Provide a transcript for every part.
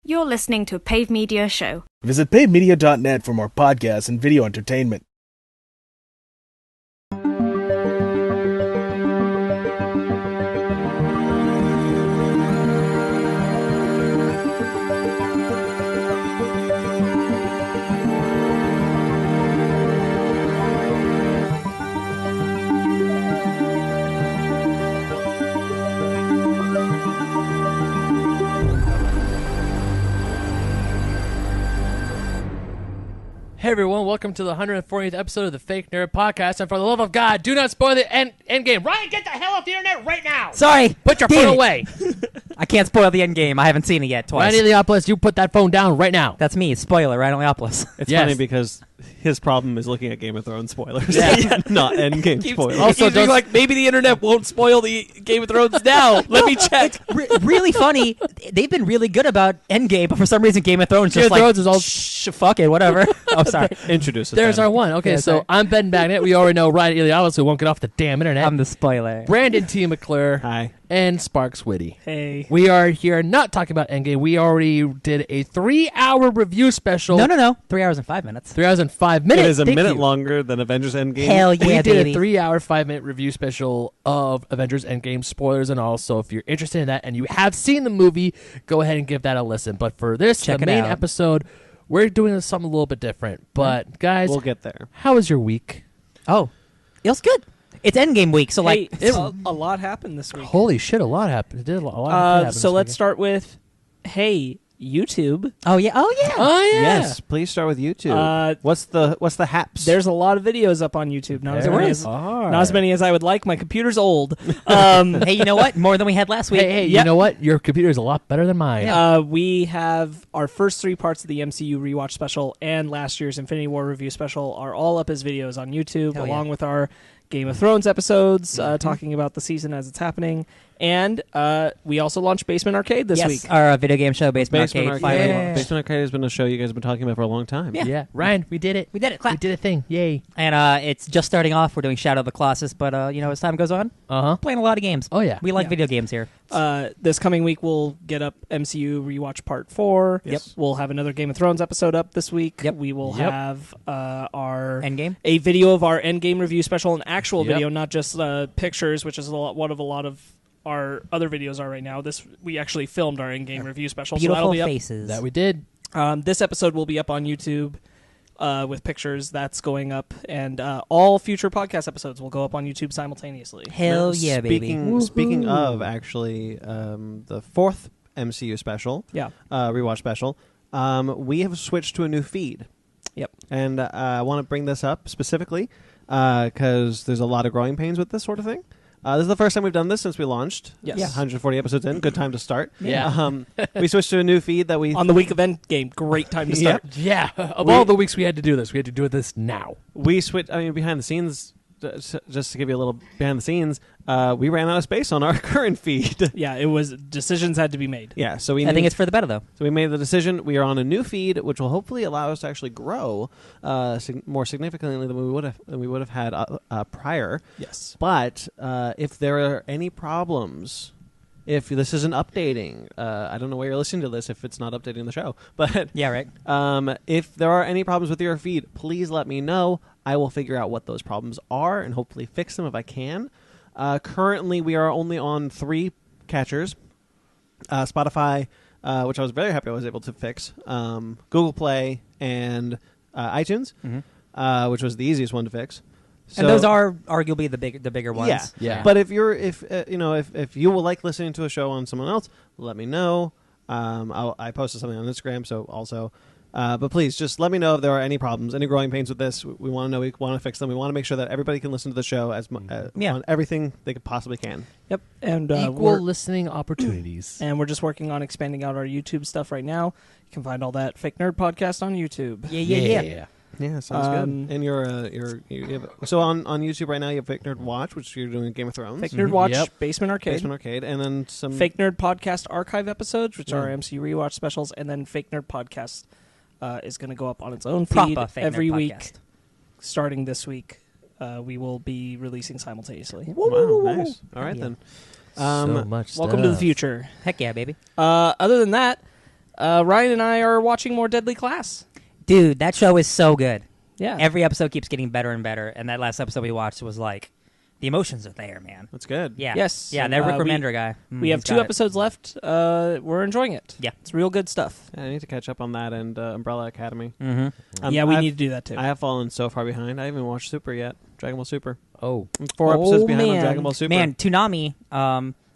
You're listening to Pave Media Show. Visit pavemedia.net for more podcasts and video entertainment. Hey everyone, welcome to the 140th episode of the Fake Nerd Podcast, and for the love of God, do not spoil the end game. Ryan, get the hell off the internet right now! Sorry! Put your phone away! I can't spoil the end game. I haven't seen it yet twice. Ryan Iliopolis, you put that phone down right now. That's me. Spoiler, Ryan Iliopolis. It's Yes. funny because his problem is looking at Game of Thrones spoilers, Yeah. not Endgame spoilers. Also, He's like, maybe the internet won't spoil the Game of Thrones now. Let me check. Really funny. They've been really good about Endgame, but for some reason Game of Thrones Game just of Thrones is all- fuck it, whatever. Oh, sorry. Introduce us. There's Ben. our one. Okay, Yeah, so sorry. I'm Ben Bagnet. We already know Ryan Iliopolis, who won't get off the damn internet. I'm the spoiler. Brandon T. McClure. Hi. And Sparks Whitty. Hey. We are here not talking about Endgame. We already did a 3-hour review special. No. 3 hours and 5 minutes. 3 hours and 5 It minutes. is a Thank minute you. longer than Avengers Endgame. Hell yeah, We did baby. a 3-hour, 5-minute review special of Avengers Endgame spoilers and all. So if you're interested in that and you have seen the movie, go ahead and give that a listen. But for this, Check the it main out. episode, we're doing something a little bit different. But guys, We'll get there. how was your week? Oh, it was good. It's Endgame week, so Hey, like... a lot happened this week. Holy shit, a lot happened. It did a lot. Happen So this let's weekend. start with, hey, YouTube. Oh, yeah. Oh yeah. Yes, please start with YouTube. What's the haps? There's a lot of videos up on YouTube. Not as There many is. as, not as many as I would like. My computer's old. Hey, you know what? More than we had last week. Hey, Yeah. you know what? Your computer is a lot better than mine. We have our first 3 parts of the MCU rewatch special and last year's Infinity War review special are all up as videos on YouTube, Hell along yeah. with our Game of Thrones episodes, talking about the season as it's happening. And we also launched Basement Arcade this yes, week. our video game show, Basement Arcade. Arcade. finally. Yeah. Basement Arcade has been a show you guys have been talking about for a long time. Yeah. Ryan, we did it. We did it. We Clap. did a thing. Yay. And it's just starting off. We're doing Shadow of the Colossus, but as time goes on, playing a lot of games. Oh yeah. We like Yeah. video games here. This coming week, we'll get up MCU Rewatch Part 4. Yep. We'll have another Game of Thrones episode up this week. Yep. We will Yep. have Endgame. a video of our Endgame review special, an actual Yep. video, not just pictures, which is what a lot of our other videos are right now. We actually filmed our Endgame review special, so Beautiful that'll be up. faces. That we did. This episode will be up on YouTube with pictures. That's going up, and all future podcast episodes will go up on YouTube simultaneously. Hell yeah, baby. Speaking of, actually, the 4th MCU special, Yeah. rewatch special, we have switched to a new feed. Yep. And I want to bring this up specifically because there's a lot of growing pains with this sort of thing. This is the first time we've done this since we launched. Yes. Yeah. 140 episodes in. Good time to start. Yeah. We switched to a new feed that we On the week of Endgame, great time to start. Yeah. Of all the weeks we had to do this, we had to do this now. we switched. I mean, behind the scenes, just to give you a little behind the scenes, we ran out of space on our current feed. Yeah, it was decisions had to be made. Yeah, so we I think it's for the better, though. so we made the decision. We are on a new feed, which will hopefully allow us to actually grow more significantly than we would have had prior. Yes. But if there are any problems, if this isn't updating, I don't know where you're listening to this if it's not updating the show. But Yeah, right. if there are any problems with your feed, please let me know. I will figure out what those problems are and hopefully fix them if I can. Currently, we are only on 3 catchers. Spotify, which I was very happy I was able to fix. Google Play and iTunes, which was the easiest one to fix. And those are arguably the bigger ones. Yeah. Yeah. But if you will like listening to a show on someone else, let me know. I posted something on Instagram, so also. But please, just let me know if there are any problems, any growing pains with this. We want to know. We want to fix them. We want to make sure that everybody can listen to the show on everything they possibly can. Yep. And Equal listening opportunities. and we're just working on expanding out our YouTube stuff right now. You can find all that Fake Nerd Podcast on YouTube. Yeah. Yeah, sounds good. And you have, so on YouTube right now you have Fake Nerd Watch, which you're doing Game of Thrones, Fake Nerd Watch, Yep. Basement Arcade, Basement Arcade, and then some Fake Nerd Podcast archive episodes, which are Yeah. MCU rewatch specials, and then Fake Nerd Podcast is going to go up on its own Proper feed Fake every Nerd week, Podcast. starting this week. We will be releasing simultaneously. Wow, nice. All right Yeah. then. So much Welcome to the stuff. future. Heck yeah, baby. Other than that, Ryan and I are watching more Deadly Class. Dude, that show is so good. Yeah. Every episode keeps getting better and better, and that last episode we watched was like, the emotions are there, man. That's good. Yeah. Yes. Yeah, And, that Rick we- Remender guy. We have he's 2 got it. episodes left. We're enjoying it. Yeah. It's real good stuff. Yeah, I need to catch up on that and Umbrella Academy. Mm-hmm. Yeah, we I've- need to do that too. I have fallen so far behind. I haven't even watched Super yet. Dragon Ball Super. Oh. I'm 4 Oh, episodes behind on man. Dragon Ball Super. Man, Toonami,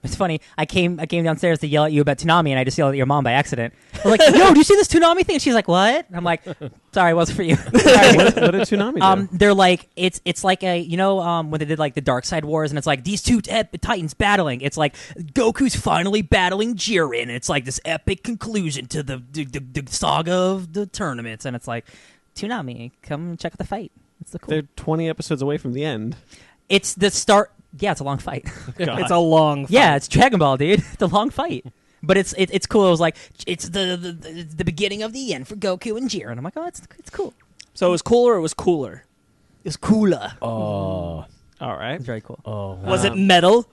it's funny. I came downstairs to yell at you about Toonami, and I just yelled at your mom by accident. I'm like, yo, do you see this Toonami thing? And she's like, what? And I'm like, sorry, it wasn't for you. Sorry. what did Toonami do? They're like, it's like a, when they did like the Dark Side Wars, and it's like these 2 titans battling. It's like Goku's finally battling Jiren. It's like this epic conclusion to the saga of the tournaments, and it's like, Toonami, come check out the fight. It's the cool. They're 20 episodes away from the end. It's the start. Yeah, it's a long fight. God. It's a long fight. Yeah, it's Dragon Ball, dude. It's a long fight. But it's cool. It was like, it's the beginning of the end for Goku and Jiren. I'm like, oh, it's cool. So it was cooler or it was cooler? It was cooler. Oh. All right. It's very cool. Oh. Was it metal?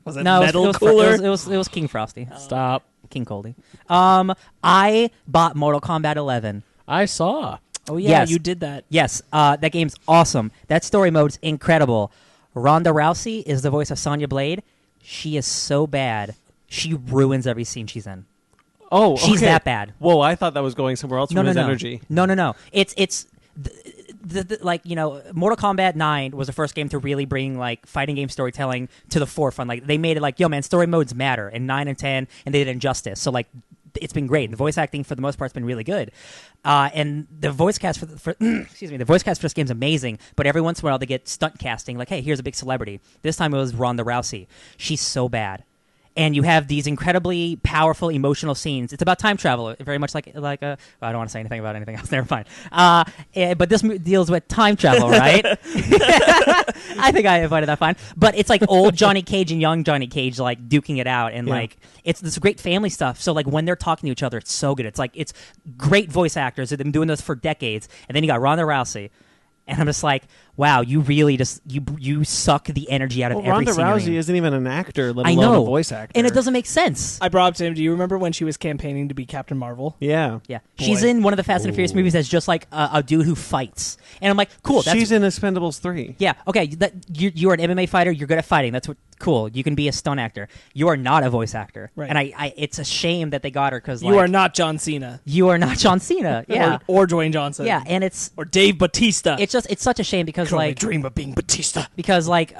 Was it No, metal it was, cooler? it was King Frosty. Stop. King Coldy. I bought Mortal Kombat 11. I saw. Oh yeah, Yes. you did that. Yes, that game's awesome. That story mode's incredible. Ronda Rousey is the voice of Sonya Blade. She is so bad. She ruins every scene she's in. Oh, She's okay. that bad. Whoa, I thought that was going somewhere else from his energy. No. It's Mortal Kombat 9 was the first game to really bring like fighting game storytelling to the forefront. Like they made it like, yo man, story modes matter in 9 and 10, and they did Injustice. So like it's been great. The voice acting for the most part has been really good. And the voice cast for excuse me, the voice cast for this game's amazing, but every once in a while they get stunt casting like, hey, here's a big celebrity. This time it was Ronda Rousey. She's so bad. And you have these incredibly powerful emotional scenes. It's about time travel, very much like a. Well, I don't want to say anything about anything else. Never mind. But this deals with time travel, right? I think I avoided that fine. But it's like old Johnny Cage and young Johnny Cage like duking it out, and like it's this great family stuff. So like when they're talking to each other, it's so good. It's like it's great voice actors who've been doing this for decades, and then you got Ronda Rousey. And I'm just like, wow, you really just you suck the energy out of every Ronda scene you're Rousey in. isn't even an actor, let I alone know. a voice actor. And it doesn't make sense. I brought up to him. Do you remember when she was campaigning to be Captain Marvel? Yeah. Yeah, Boy. she's in one of the Fast and the Furious movies as just like a dude who fights, and I'm like, cool. That's, She's in Expendables 3. yeah, okay. You are an MMA fighter. You're good at fighting. That's what cool. You can be a stunt actor. You are not a voice actor, Right. and I it's a shame that they got her because You are not John Cena. you are not John Cena. Yeah, Or Dwayne Johnson. yeah, and it's Dave Bautista. it's such a shame because Could only like dream of being Batista. because like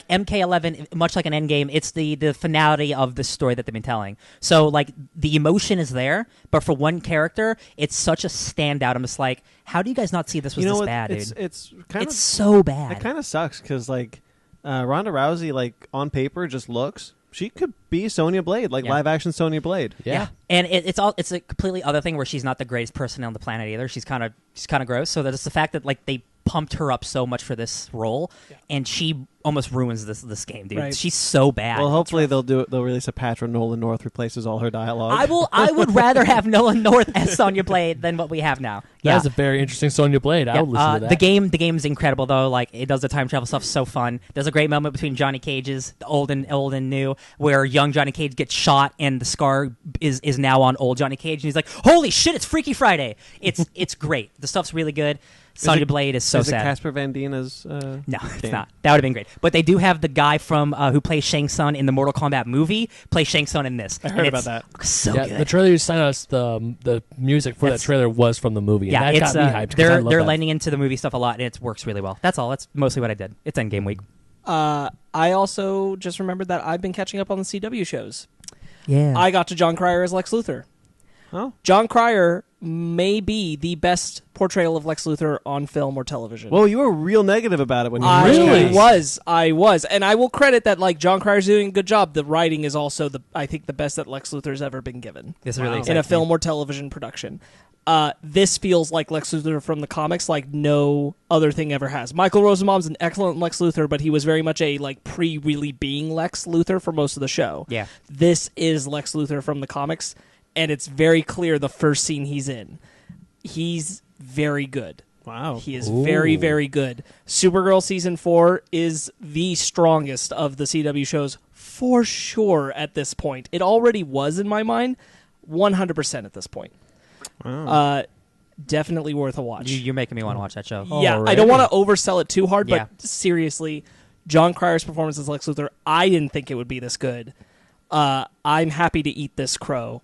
MK11, much like an Endgame, it's the finality of the story that they've been telling. So like the emotion is there, but for one character, it's such a standout. I'm just like, how do you guys not see this was You know this what? bad, It's dude? it's kind It's of so bad. it kind of sucks because like Ronda Rousey, like on paper, just looks. She could be Sonya Blade, like Yeah. live action Sonya Blade. Yeah. And it's a completely other thing where she's not the greatest person on the planet either. She's kind of gross. So that's the fact that like they pumped her up so much for this role, and she almost ruins this game, dude. Right. She's so bad. Well, hopefully they'll release a patch where Nolan North replaces all her dialogue. I would rather have Nolan North as Sonya Blade than what we have now. Yeah. That is a very interesting Sonya Blade. I would listen to that. The game's incredible though. Like it does the time travel stuff so fun. There's a great moment between Johnny Cage's the old and new, where young Johnny Cage gets shot and the scar is now on old Johnny Cage, and he's like, "Holy shit, it's Freaky Friday!" It's great. The stuff's really good. Sonya Blade is so is it sad. Casper Van Dien as No, it's Damn. not. That would have been great. But they do have the guy from who plays Shang Tsung in the Mortal Kombat movie play Shang Tsung in this. I heard And about it's that. So yeah, good. the trailer you sent us, the music for That's- that trailer was from the movie. Yeah, and that it's got me hyped. 'cause I love they're that. leaning into the movie stuff a lot, and it works really well. That's all. That's mostly what I did. It's Endgame week. I also just remembered that I've been catching up on the CW shows. Yeah. I got to John Cryer as Lex Luthor. Oh, John Cryer may be the best portrayal of Lex Luthor on film or television. well, you were real negative about it when you I first cast. was, and I will credit that. Like John Cryer's doing a good job. The writing is also I think the best that Lex Luthor's ever been given This is really in exciting. a film or television production. This feels like Lex Luthor from the comics, like no other thing ever has. Michael Rosenbaum's an excellent Lex Luthor, but he was very much a like really being Lex Luthor for most of the show. Yeah. This is Lex Luthor from the comics, and it's very clear the first scene he's in. He's very good. Wow. He is very, very good. Supergirl Season 4 is the strongest of the CW shows for sure at this point. It already was in my mind. 100% at this point. Wow. Definitely worth a watch. You're making me want to watch that show. Yeah, I don't want to oversell it too hard, Yeah. but seriously, John Cryer's performance as Lex Luthor, I didn't think it would be this good. I'm happy to eat this crow.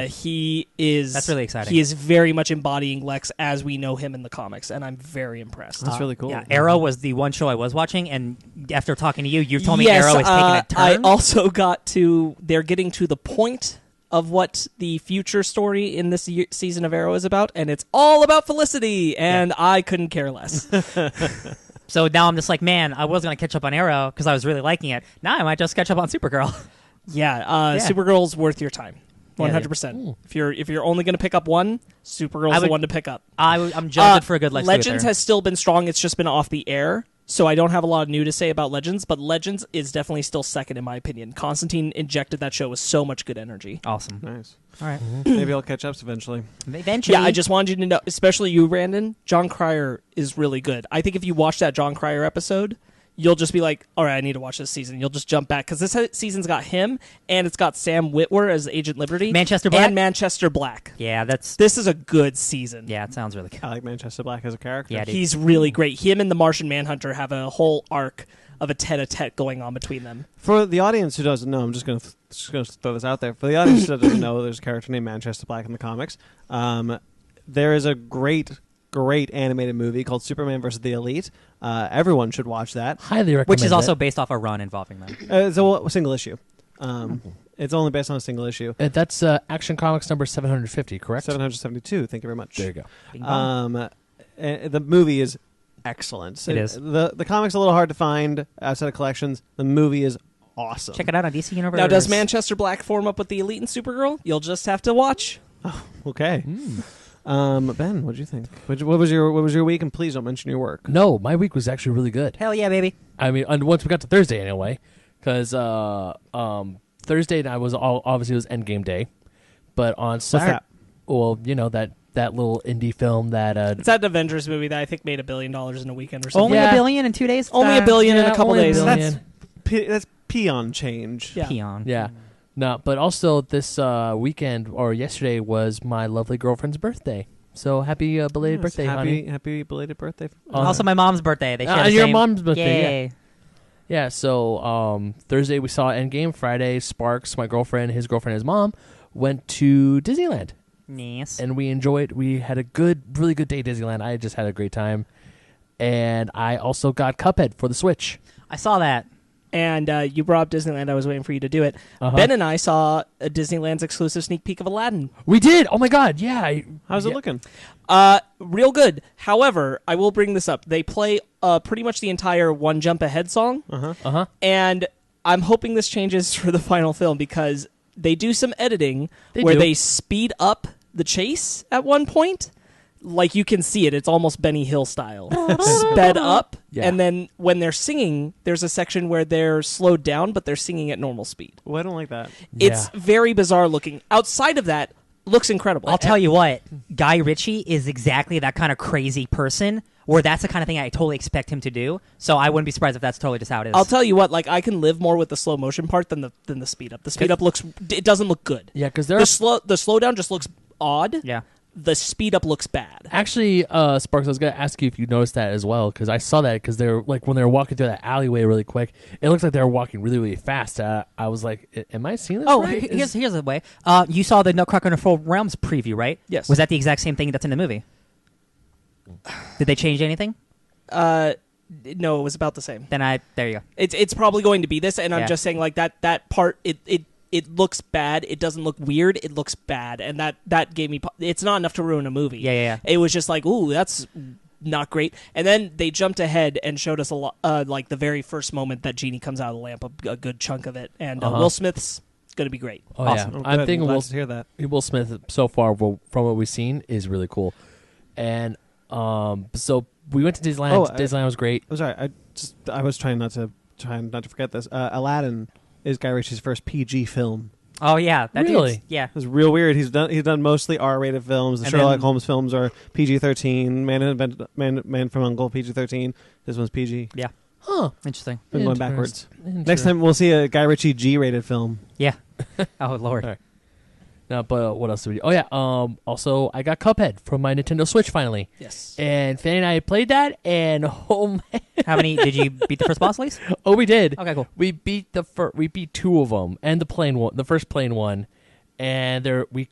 He is. That's really exciting. He is very much embodying Lex as we know him in the comics, and I'm very impressed. That's really cool. Yeah, Arrow was the one show I was watching, and after talking to you, you told me Yes, Arrow is taking a turn. I also got to. They're getting to the point of what the future story in this season of Arrow is about, and it's all about Felicity, and I couldn't care less. So now I'm just like, man, I was going to catch up on Arrow because I was really liking it. Now I might just catch up on Supergirl. Yeah, Supergirl's worth your time. 100%. If you're only going to pick up one, Supergirl's the one to pick up. I'm judged for a good Lex Legends Luthor. has still been strong. It's just been off the air. So I don't have a lot new to say about Legends, but Legends is definitely still second in my opinion. Constantine injected that show with so much good energy. Awesome. Nice. All right. Maybe I'll catch up eventually. Eventually. Yeah, I just wanted you to know, especially you, Brandon, John Cryer is really good. I think if you watch that John Cryer episode, you'll just be like, all right, I need to watch this season. You'll just jump back. Because this season's got him, and it's got Sam Witwer as Agent Liberty. Manchester Black? And Manchester Black. Yeah, This is a good season. Yeah, it sounds really good. I like Manchester Black as a character. Yeah, dude. He's really great. Him and the Martian Manhunter have a whole arc of a tete-a-tete going on between them. For the audience who doesn't know, I'm just going to throw this out there. For the audience who doesn't know, there's a character named Manchester Black in the comics. There is a great animated movie called Superman vs. the Elite. Everyone should watch that. Highly recommend Which is also it. based off a run involving them. It's a single issue. It's only based on a single issue. That's Action Comics number 750, correct? 772. Thank you very much. There you go. Bing bong. The movie is excellent. It is. The comic's a little hard to find outside of collections. The movie is awesome. Check it out on DC Universe. Now, does Manchester Black form up with the Elite and Supergirl? You'll just have to watch. Okay. Ben, what did you think? What was your week? And please don't mention your work. No, my week was actually really good. Hell yeah, baby. I mean, once we got to Thursday anyway, because Thursday night was obviously it was Endgame Day, but on Saturday, that? well, you know that little indie film that It's that Avengers movie that I think made $1 billion in a weekend or something. Only Yeah. $1 billion in 2 days? Only $1 billion in a couple only $1 days. billion. That's peon change. Yeah. Peon. Yeah. No, but also this weekend or yesterday was my lovely girlfriend's birthday. So happy belated birthday, honey. Happy belated birthday. Also my mom's birthday. They share the and your same- mom's birthday, Yay. Yeah, so Thursday we saw Endgame. Friday, Sparks, my girlfriend, his girlfriend, his mom, went to Disneyland. Nice. And we enjoyed. We had a really good day at Disneyland. I just had a great time. And I also got Cuphead for the Switch. I saw that. And you brought up Disneyland. I was waiting for you to do it. Uh-huh. Ben and I saw a Disneyland's exclusive sneak peek of Aladdin. We did. Oh my God! Yeah. How's it looking? Real good. However, I will bring this up. They play pretty much the entire One Jump Ahead song. And I'm hoping this changes for the final film because they do some editing they speed up the chase at one point. Like you can see it. It's almost Benny Hill style. Sped up. Yeah. And then when they're singing, there's a section where they're slowed down, but they're singing at normal speed. Well, I don't like that. It's very bizarre looking. Outside of that, looks incredible. I'll tell you what, Guy Ritchie is exactly that kind of crazy person where that's the kind of thing I totally expect him to do. So I wouldn't be surprised if that's totally just how it is. I'll tell you what, like I can live more with the slow motion part than the speed up. The speed up it doesn't look good. Yeah, because The slowdown just looks odd. Yeah. The speed up looks bad. Actually, Sparks, I was gonna ask you if you noticed that as well because I saw that because they're like when they were walking through that alleyway really quick, it looks like they were walking really really fast. I was like, am I seeing this? Oh, right? here's the way. You saw the Nutcracker in the Four Realms preview, right? Yes. Was that the exact same thing that's in the movie? Did they change anything? No, it was about the same. Then there you go. It's probably going to be this, and Yeah. I'm just saying like that part. It looks bad. It doesn't look weird. It looks bad, and that gave me. It's not enough to ruin a movie. Yeah. It was just like, ooh, that's not great. And then they jumped ahead and showed us a lot, like the very first moment that Genie comes out of the lamp, a good chunk of it, and Will Smith's going to be great. Oh Awesome. yeah, Oh, I'm good. thinking Glad to hear that. Will Smith so far from what we've seen is really cool, and so we went to Disneyland. Disneyland was great. I'm sorry. I was trying not to forget this. Aladdin is Guy Ritchie's first PG film. Oh yeah, that Really? dude's- yeah. It's real weird. He's done mostly R-rated films. The And Sherlock then- Holmes films are PG-13. Man from Uncle PG-13. This one's PG. Yeah. Huh? Interesting. Been going backwards. Next time we'll see a Guy Ritchie G-rated film. Yeah. Oh Lord. All right. No, but what else did we do? Oh, yeah. Also, I got Cuphead from my Nintendo Switch finally. Yes. And Fanny and I played that, and oh, man. How many did you beat the first boss, at least? Oh, we did. Okay, cool. We beat we beat two of them, and the first plain one. And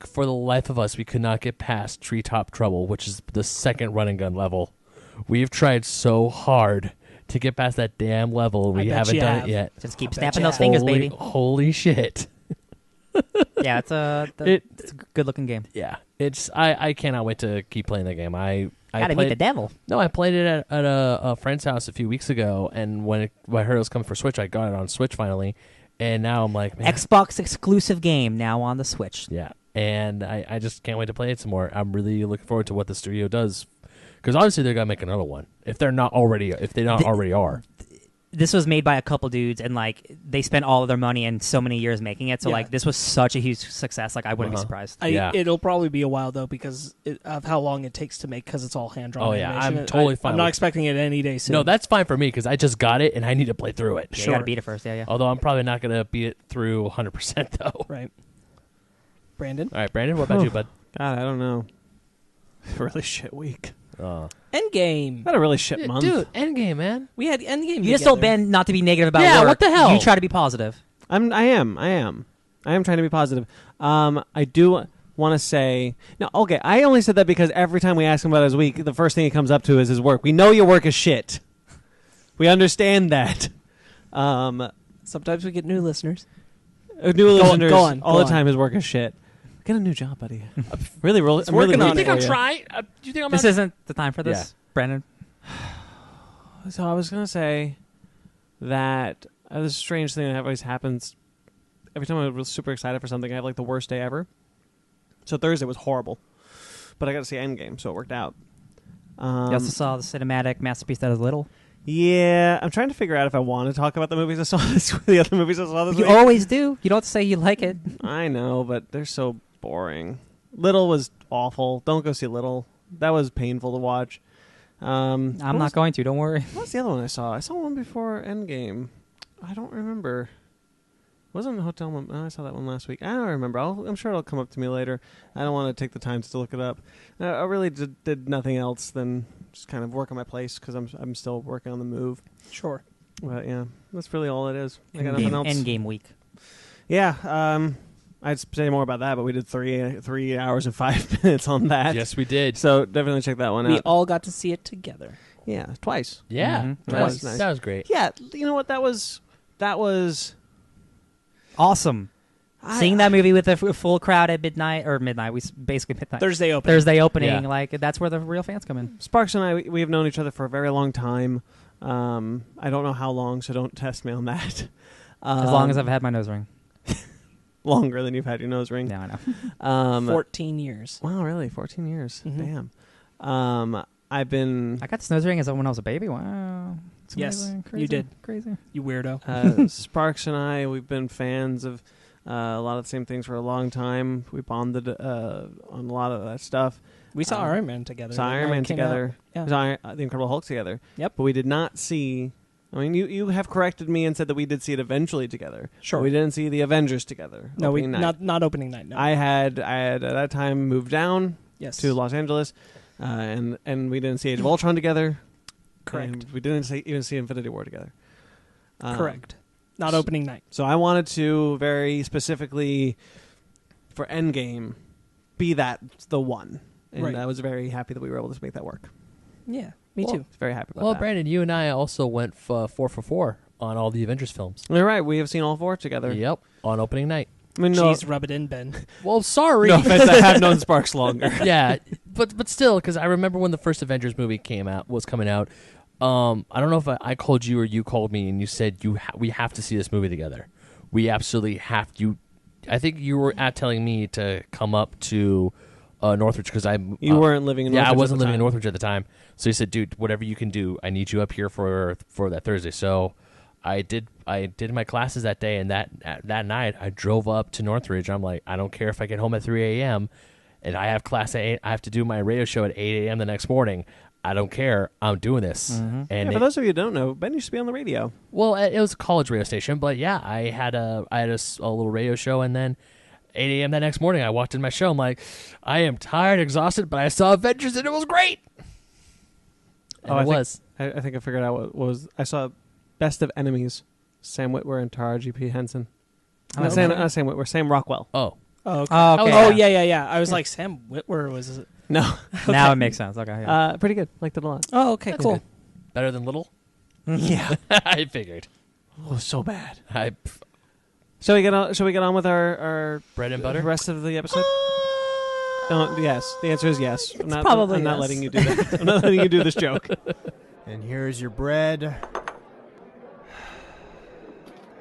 for the life of us, we could not get past Treetop Trouble, which is the second run and gun level. We've tried so hard to get past that damn level. We haven't done it yet. Just keep I bet snapping you those have. fingers, baby. Holy shit. Yeah, it's a good looking game. Yeah. I cannot wait to keep playing the game. I Gotta played, meet the devil. No, I played it at a friend's house a few weeks ago, and when I heard it was coming for Switch, I got it on Switch finally, and now I'm like, man. Xbox exclusive game now on the Switch. Yeah, and I just can't wait to play it some more. I'm really looking forward to what the studio does, because obviously they're gonna make another one if they not already are. This was made by a couple dudes, and like they spent all of their money and so many years making it. So Yeah. like this was such a huge success. Like I wouldn't be surprised. Yeah. It'll probably be a while though because of how long it takes to make because it's all hand drawn. Oh, yeah, animation. I'm totally fine I'm not with- expecting it any day soon. No, that's fine for me because I just got it and I need to play through it. Yeah, you Sure. gotta beat it first. Yeah. Although I'm probably not gonna beat it through 100% though. right. Brandon, All right, Brandon, what about you, bud? God, I don't know. Really shit week. Endgame. I had a really shit month. Dude, Endgame, man. We had Endgame. You just told Ben not to be negative about Yeah, work. what the hell? You try to be positive. I am trying to be positive. I do want to say no. Okay, I only said that because every time we ask him about his week, the first thing he comes up to is his work. We know your work is shit. We understand that. Sometimes we get new listeners. New listeners go on, all go the on. time. His work is shit. Get a new job, buddy. Really, I'm working really on rooting it. You think I'm for you. trying? Do you think I'm This not- isn't the time for this, Brandon. So I was gonna say that this strange thing that always happens every time I'm super excited for something. I have like the worst day ever. So Thursday was horrible, but I got to see Endgame, so it worked out. You also saw the cinematic masterpiece that is little. Yeah, I'm trying to figure out if I want to talk about the movies I saw the other movies I saw this You week. always do. You don't have to say you like it. I know, but they're so boring. Little was awful. Don't go see Little. That was painful to watch. I'm not going to. Don't worry. What's the other one I saw? I saw one before Endgame. I don't remember. Wasn't Hotel I saw that one last week. I don't remember. I'm sure it'll come up to me later. I don't want to take the time to look it up. I really did nothing else than just kind of work on my place because I'm still working on the move. Sure. But yeah, that's really all it is. I got nothing else. Endgame week. Yeah, I'd say more about that, but we did 3 hours and 5 minutes on that. Yes, we did. So definitely check that one We out. all got to see it together. Yeah, twice. Yeah, Mhm. that was Nice. that was great. Yeah, you know what? That was Awesome. Seeing that movie with a full crowd at midnight. Basically midnight. Thursday open. Thursday opening. Yeah. Like that's where the real fans come in. Sparks and I, we have known each other for a very long time. I don't know how long, so don't test me on that. As long as I've had my nose ring. Longer than you've had your nose ring. Yeah, I know. 14 years. Wow, really? 14 years. Mhm. Damn. I've been I got this nose ring as when I was a baby. Wow. It's Yes, amazing. you Crazy. did. Crazy. You weirdo. Sparks and I. We've been fans of a lot of the same things for a long time. We bonded on a lot of that stuff. We saw Iron Man together. Saw That Iron Man came together. out. We saw The Incredible Hulk together. Yep. But we did not see. I mean, you have corrected me and said that we did see it eventually together. Sure. We didn't see the Avengers together. No, we opening night. not opening night. No. I had at that time moved down yes. to Los Angeles, and we didn't see Age of Ultron together. Correct. And we didn't even see Infinity War together. Correct. Not opening night. So I wanted to very specifically for Endgame be that the one, and Right. I was very happy that we were able to make that work. Yeah. Me Well, too. Very happy about Well, that. Brandon, you and I also went 4 for 4 on all the Avengers films. You're right. We have seen all four together. Yep, on opening night. I mean, no, Jeez, rub it in, Ben. Well, sorry. no offense. I have known Sparks longer. Yeah, but still, because I remember when the first Avengers movie was coming out. I don't know if I called you or you called me and you said we have to see this movie together. We absolutely have to. I think you were telling me to come up to Northridge because You weren't living in Northridge. I at wasn't the living in time. Northridge at the time. So he said, "Dude, whatever you can do, I need you up here for that Thursday." So I did my classes that day, and that night I drove up to Northridge. I'm like, I don't care if I get home at 3 a.m. and I have class at 8. I have to do my radio show at 8 a.m. the next morning. I don't care. I'm doing this. Mhm. And For those of you who don't know, Ben used to be on the radio. well, it was a college radio station, but yeah, I had a little radio show, and then 8 a.m. that next morning, I walked in my show. I'm like, I am tired, exhausted, but I saw Avengers and it was great. And Oh, it was. I think I figured out what was. I saw Best of Enemies, Sam Witwer and Taraji P. Henson. Not Sam Witwer, Sam Rockwell. Oh. Oh, okay. Oh, okay. Oh, yeah. I was like, Sam Witwer was. No. Now it makes sense. Okay. Yeah. Pretty good. Liked it a lot. Oh, okay, cool. Good. Better than Little? Yeah. I figured. Oh, so bad. Pff, Shall we get on with our bread and butter? the rest of the episode? Yes. The answer is yes. I'm not probably not yes. letting you do that. I'm not letting you do this joke. And here's your bread.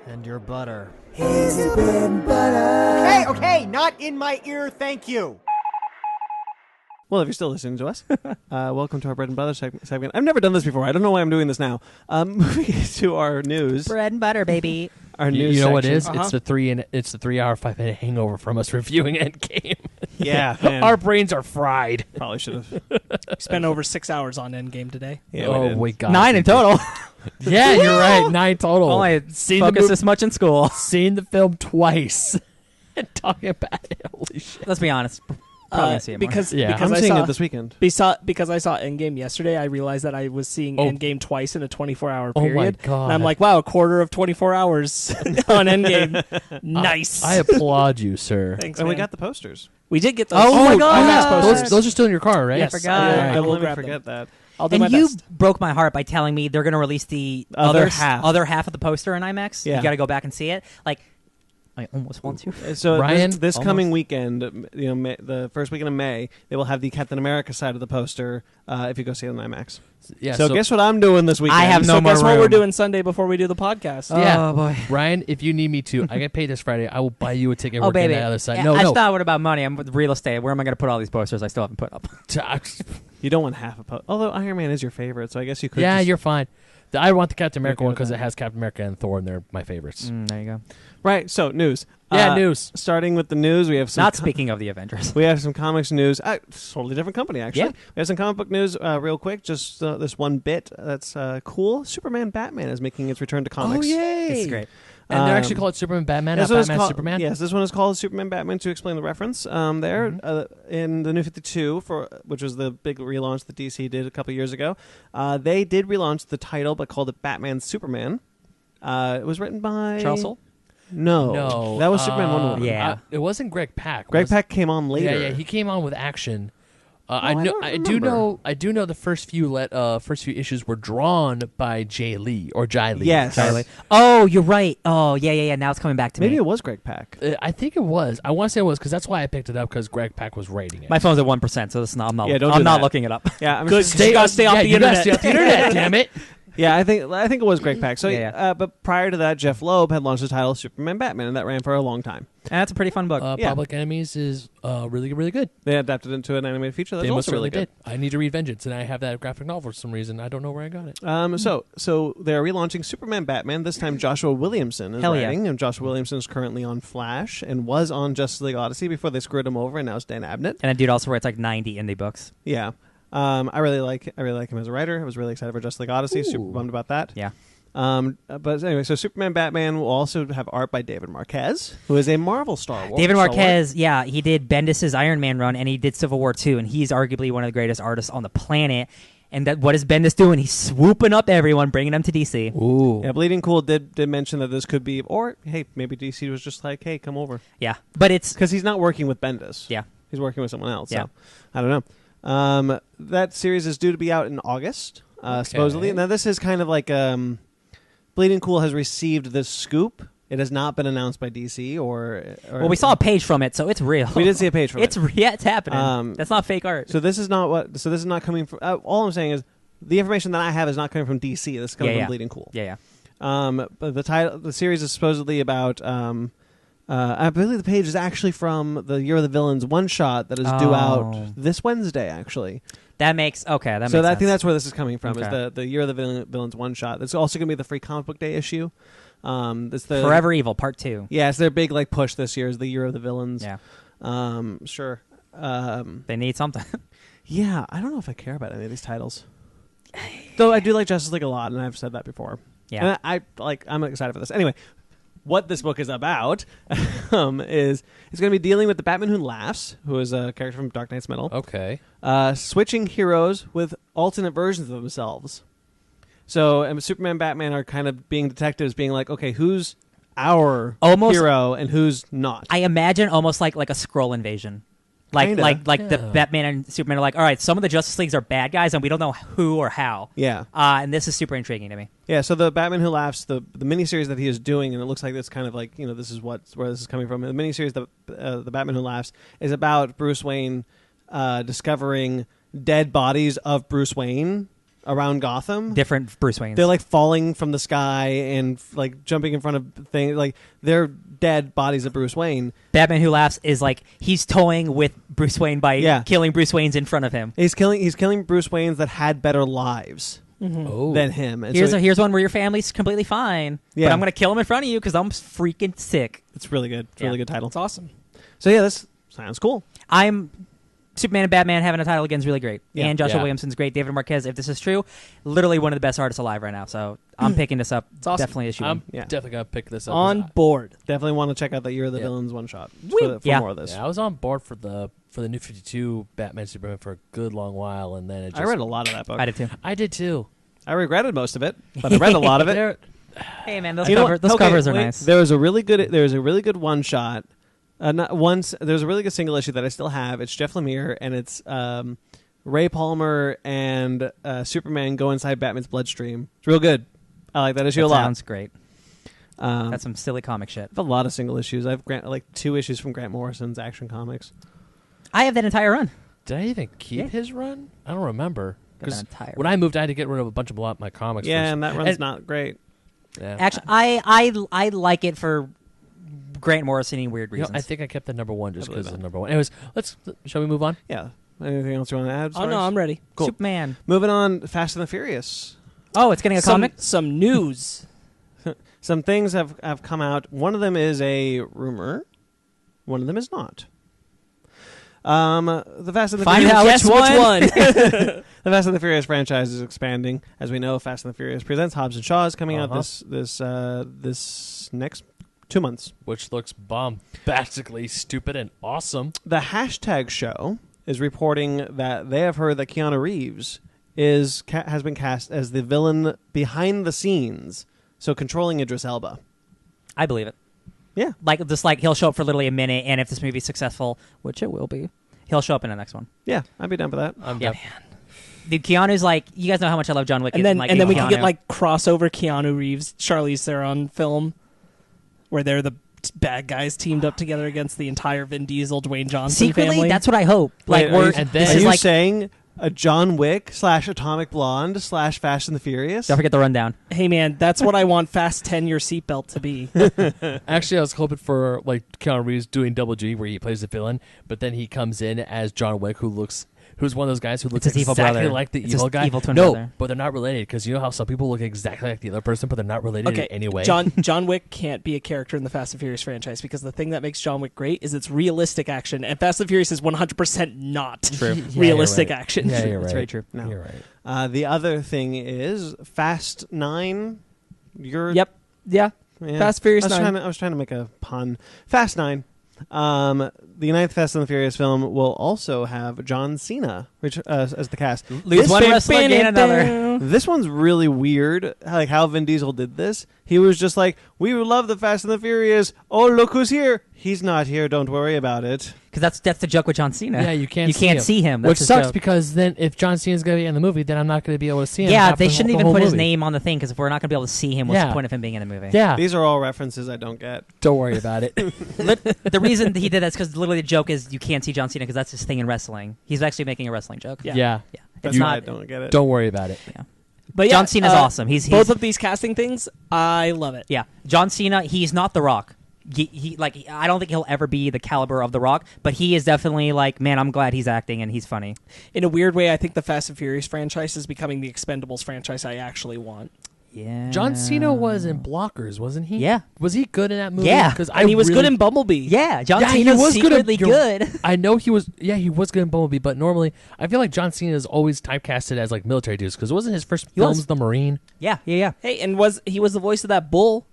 And your butter. Okay, not in my ear, thank you. Well, if you're still listening to us, welcome to our bread and butter segment. I've never done this before. I don't know why I'm doing this now. Moving to our news. Bread and butter, baby. Our news. You know what it section. is? It's the 3 hour 5 minute hangover from us reviewing Endgame. Yeah, man. Our brains are fried. Probably should have. Spent over 6 hours on Endgame today. Yeah, oh my god. 9 in total. Yeah, you're right. 9 total. Only focus this much in school. Seen the film twice and talking about it. Holy shit. Let's be honest. Probably gonna see it more. Because Yeah. because I'm I seeing saw it this weekend. because I saw Endgame yesterday, I realized that I was seeing Oh. Endgame twice in a 24-hour Oh my period. God. And I'm like, wow, a quarter of 24 hours on Endgame. Nice. I applaud you, sir. Thanks, And we man. got the posters. We did get those. Oh my God. IMAX posters. Those are still in your car, right? Yes, forgot. I I will will never grab them. forget that. I'll do And my you best. broke my heart by telling me they're going to release the Other other half. half of the poster in IMAX. Yeah. You got to go back and see it. Like, I almost want to. So Ryan, this almost. coming weekend, the first weekend of May, they will have the Captain America side of the poster. If you go see it on IMAX. Yeah. So guess what I'm doing this weekend? I have no So more guess what we're room. doing Sunday before we do the podcast? Yeah. Oh boy. Ryan, if you need me to, I get paid this Friday. I will buy you a ticket. Oh working baby. on the other side. Yeah, No, it's no. not what about money. I'm with real estate. Where am I going to put all these posters I still haven't put up? You don't want half a poster. Although Iron Man is your favorite, so I guess you could. Yeah, just- you're fine. I want the Captain America Okay one with because that. it has Captain America and Thor, and they're my favorites. There you go. right. So news. Yeah, news. Starting with the news, we have some. Not speaking of the Avengers. We have some comics news. Totally different company, actually. Yeah. We have some comic book news real quick. Just this one bit that's cool. Superman Batman is making its return to comics. Oh, yay! It's great. And they're actually Um, called Superman Batman, This not one is Batman called- Superman? Yes, this one is called Superman Batman to explain the reference there. In the New 52, which was the big relaunch that DC did a couple years ago, they did relaunch the title but called it Batman Superman. It was written by... Charles Soule? No. That was Superman Wonder Woman. Yeah. It wasn't Greg Pak. Greg was- Pak came on later. Yeah, he came on with Action. I don't I do remember. know the first few issues were drawn by Jay Lee or Jai Lee. Yes. Charlie. Oh, you're right. Oh, yeah. Now it's coming back to Maybe me. it was Greg Pak. I think it was. I want to say it was because that's why I picked it up because Greg Pak was writing it. My phone's at 1%, so it's not, I'm not, Yeah, don't do I'm not that. looking it up. Yeah, I'm Good. just- You gotta stay off the you gotta internet. stay off the internet, damn it. Yeah, I think it was Greg Pak. So, Yeah. but prior to that, Jeff Loeb had launched the title Superman Batman, and that ran for a long time. And that's a pretty fun book. Yeah. Public Enemies is really, really good. They adapted it into an animated feature. That's They most also really certainly good. did. I need to read Vengeance, and I have that graphic novel for some reason. I don't know where I got it. So they're relaunching Superman Batman. This time Joshua Williamson is Hell yeah. writing, and Joshua Williamson is currently on Flash and was on Justice League Odyssey before they screwed him over, and now it's Dan Abnett. And that dude also writes like 90 indie books. Yeah. I really like him as a writer. I was really excited for Justice League Odyssey. Super bummed about that. Yeah. But anyway, so Superman Batman will also have art by David Marquez, who is a Marvel Star Wars. David Star Wars. Marquez, yeah, he did Bendis' Iron Man run, and he did Civil War 2, and he's arguably one of the greatest artists on the planet. And that, what is Bendis doing? He's swooping up everyone, bringing them to DC. Ooh. Yeah, Bleeding Cool did mention that this could be, or hey, maybe DC was just like, hey, come over, Yeah, but it's because he's not working with Bendis. yeah. He's working with someone else. Yeah. So I don't know. That series is due to be out in August, supposedly. Now this is kind of like Bleeding Cool has received this scoop. It has not been announced by DC or Well, we saw a page from it, so it's real. we did see a page from It's it. it's happening. That's not fake art. So this is not coming from. All I'm saying is the information that I have is not coming from DC. This is coming from Bleeding Cool. Yeah. But the series is supposedly about. I believe the page is actually from the Year of the Villains one shot that is due out this Wednesday. Actually, That makes okay. That makes so sense. I think that's where this is coming from. Is Okay. the Year of the Villains one shot? It's also going to be the free comic book day issue. It's the Forever Evil Part 2. Yeah, it's their big push this year is the Year of the Villains. Yeah, Sure. they need something. Yeah, I don't know if I care about any of these titles. Though I do like Justice League a lot, and I've said that before. Yeah. And I'm excited for this. Anyway, what this book is about is it's going to be dealing with the Batman Who Laughs, who is a character from Dark Knight's Metal. Okay. Switching heroes with alternate versions of themselves. So Superman and Batman are kind of being detectives, being like, okay, who's our hero and who's not? I imagine almost like a Skrull invasion. Like the Batman and Superman are like, all right, some of the Justice Leagues are bad guys, and we don't know who or how. Yeah. And this is super intriguing to me. Yeah, so the Batman Who Laughs, the miniseries that he is doing, and it looks like it's kind of like, this is where this is coming from. The miniseries, the Batman Who Laughs, is about Bruce Wayne discovering dead bodies of Bruce Wayne around Gotham. Different Bruce Waynes. They're like falling from the sky and like jumping in front of things. Like they're dead bodies of Bruce Wayne. Batman Who Laughs is like he's toying with Bruce Wayne by killing Bruce Waynes in front of him. He's killing Bruce Waynes that had better lives than him. And here's one where your family's completely fine, but I'm going to kill him in front of you because I'm freaking sick. It's really good. It's a really good title. It's awesome. So yeah, this sounds cool. Superman and Batman having a title again is really great. Yeah. And Joshua Williamson's great. David Marquez, if this is true, literally one of the best artists alive right now. So I'm picking this up. It's awesome. Definitely issue I'm one. definitely going to pick this up. On board. Definitely want to check out the Year of the Villains one shot for more of this. Yeah, I was on board for the New 52 Batman Superman for a good long while, and then I read a lot of that book. I did too. I regretted most of it, but I read a lot of it. Hey man, those covers are nice. There was a really good one shot. There's a really good single issue that I still have. It's Jeff Lemire, and it's Ray Palmer and Superman go inside Batman's bloodstream. It's real good. I like that issue a lot. Sounds great. That's some silly comic shit. I have a lot of single issues. I've like 2 issues from Grant Morrison's Action Comics. I have that entire run. Did I even keep his run? I don't remember. Because entire when I moved, I had to get rid of a bunch of my comics. Yeah, and that run's not great. Yeah. Actually, I like it for Grant Morrison weird reasons. I think I kept the number 1 just because it's number 1. Anyways, shall we move on? Yeah. Anything else you want to add? Oh no, I'm ready. Cool. Superman. Moving on, Fast and the Furious. Oh, it's getting a comic? Some news. Some things have come out. One of them is a rumor. One of them is not. The Fast and the Find Furious. out Guess which one. The Fast and the Furious franchise is expanding. As we know, Fast and the Furious presents Hobbs and Shaw is coming out this next 2 months, which looks bombastically stupid and awesome. The Hashtag Show is reporting that they have heard that Keanu Reeves has been cast as the villain behind the scenes, so controlling Idris Elba. I believe it. Yeah. Like he'll show up for literally a minute, and if this movie's successful, which it will be, he'll show up in the next one. Yeah, I'd be down for that. Man. Dude, Keanu's like, you guys know how much I love John Wick. And then we can Keanu. get like crossover Keanu Reeves, Charlize Theron film, where they're the bad guys teamed up together against the entire Vin Diesel, Dwayne Johnson secretly family. That's what I hope. Like, are you saying a John Wick / Atomic Blonde / Fast and the Furious? Don't forget the rundown. Hey man, that's what I want Fast 10 your seatbelt to be. Actually, I was hoping for like Keanu Reeves doing Double G, where he plays the villain, but then he comes in as John Wick, who's one of those guys who looks exactly like the evil guy. Evil twin no, brother. but they're not related, because you know how some people look exactly like the other person, but they're not related in any way. John Wick can't be a character in the Fast and Furious franchise, because the thing that makes John Wick great is it's realistic action, and Fast and Furious is 100% not realistic action. Yeah, you're right. That's very true. No. You're right. The other thing is Fast 9. Yep. Yeah. Fast Furious 9. I was trying to make a pun. Fast 9. The 9th Fast and the Furious film will also have John Cena as the cast. Lose one wrestler, gain another. This one's really weird, like how Vin Diesel did this. He was just like, we love the Fast and the Furious. Oh, look who's here. He's not here. Don't worry about it. Because that's the joke with John Cena. Yeah, you can't see him. That's which his sucks, joke. because then if John Cena's going to be in the movie, then I'm not going to be able to see him. Yeah, they shouldn't even put his name on the thing, because if we're not going to be able to see him, what's the point of him being in the movie? Yeah. These are all references I don't get. Don't worry about it. The reason he did that is because literally the joke is you can't see John Cena because that's his thing in wrestling. He's actually making a wrestling joke. Yeah. That's why I don't get it. Don't worry about it. Yeah. But John Cena's awesome. He's both of these casting things, I love it. Yeah, John Cena. He's not The Rock. I don't think he'll ever be the caliber of The Rock, but he is definitely like, man, I'm glad he's acting and he's funny. In a weird way, I think the Fast and Furious franchise is becoming the Expendables franchise I actually want. Yeah. John Cena was in Blockers, wasn't he? Yeah. Was he good in that movie? Yeah. And he was good in Bumblebee. Yeah, John Yeah, Cena he was secretly good. I know he was. Yeah, he was good in Bumblebee, but normally I feel like John Cena is always typecasted as like military dudes, because it wasn't his first films, The Marine. Yeah. Hey, and he was the voice of that bull.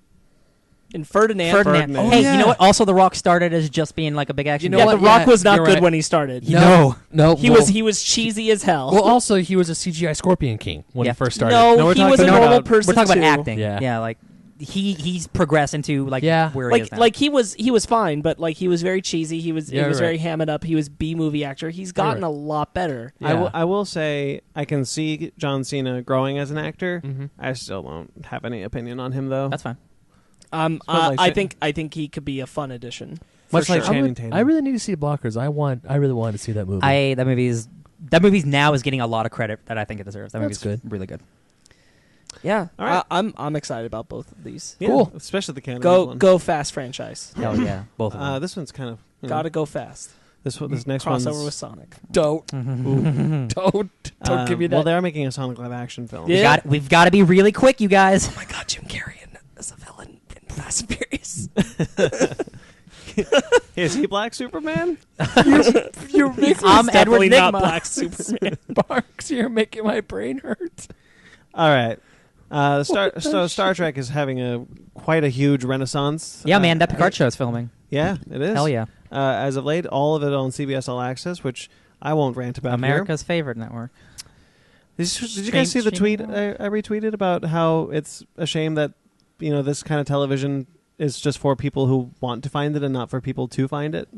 In Ferdinand. Ferdinand. Oh, Oh, hey, yeah. you know what? Also, The Rock started as just being like a big action. You know Yeah, what? The Rock Yeah, was not you're good right. when he started. No. He was cheesy as hell. Well, also he was a CGI Scorpion King when Yeah. he first started. no, we're he talking was a about- normal we're person. We're talking about too. acting. Yeah. Like he's progressed into like Yeah. where he is now. Like he was fine, but like he was very cheesy. He was Yeah, right. very hammed up. He was B movie actor. He's gotten Right. a lot better. Yeah. I will say I can see John Cena growing as an actor. Mm-hmm. I still don't have any opinion on him though. That's fine. like I Sha- think he could be a fun addition. Much For like sure. Channing Tatum. I really need to see Blockers. I really want to see that movie. That movie's now is getting a lot of credit that I think it deserves. That That's movie's good. really good. Yeah, All right. I'm excited about both of these. Yeah, Cool. especially the Keanu Go Reeves one. go fast franchise. Hell yeah, both of them. This one's kind of you know, Gotta go fast. this next one's Crossover with Sonic. don't give me that. Well, they are making a Sonic live action film. Yeah. We've got to be really quick, you guys. Oh my God, Jim Carrey as a villain in Fast and Furious. Is he Black Superman? You're making I'm Definitely Edward not Nygma. Black Superman. Marks. You're making my brain hurt. All right. Star Trek is having quite a huge renaissance. Yeah, man, that Picard show is filming. Yeah, it is. Hell yeah, As of late, all of it on CBS All Access, which I won't rant about America's favorite network. here. Did you guys see the tweet I retweeted about how it's a shame that this kind of television is just for people who want to find it and not for people to find it?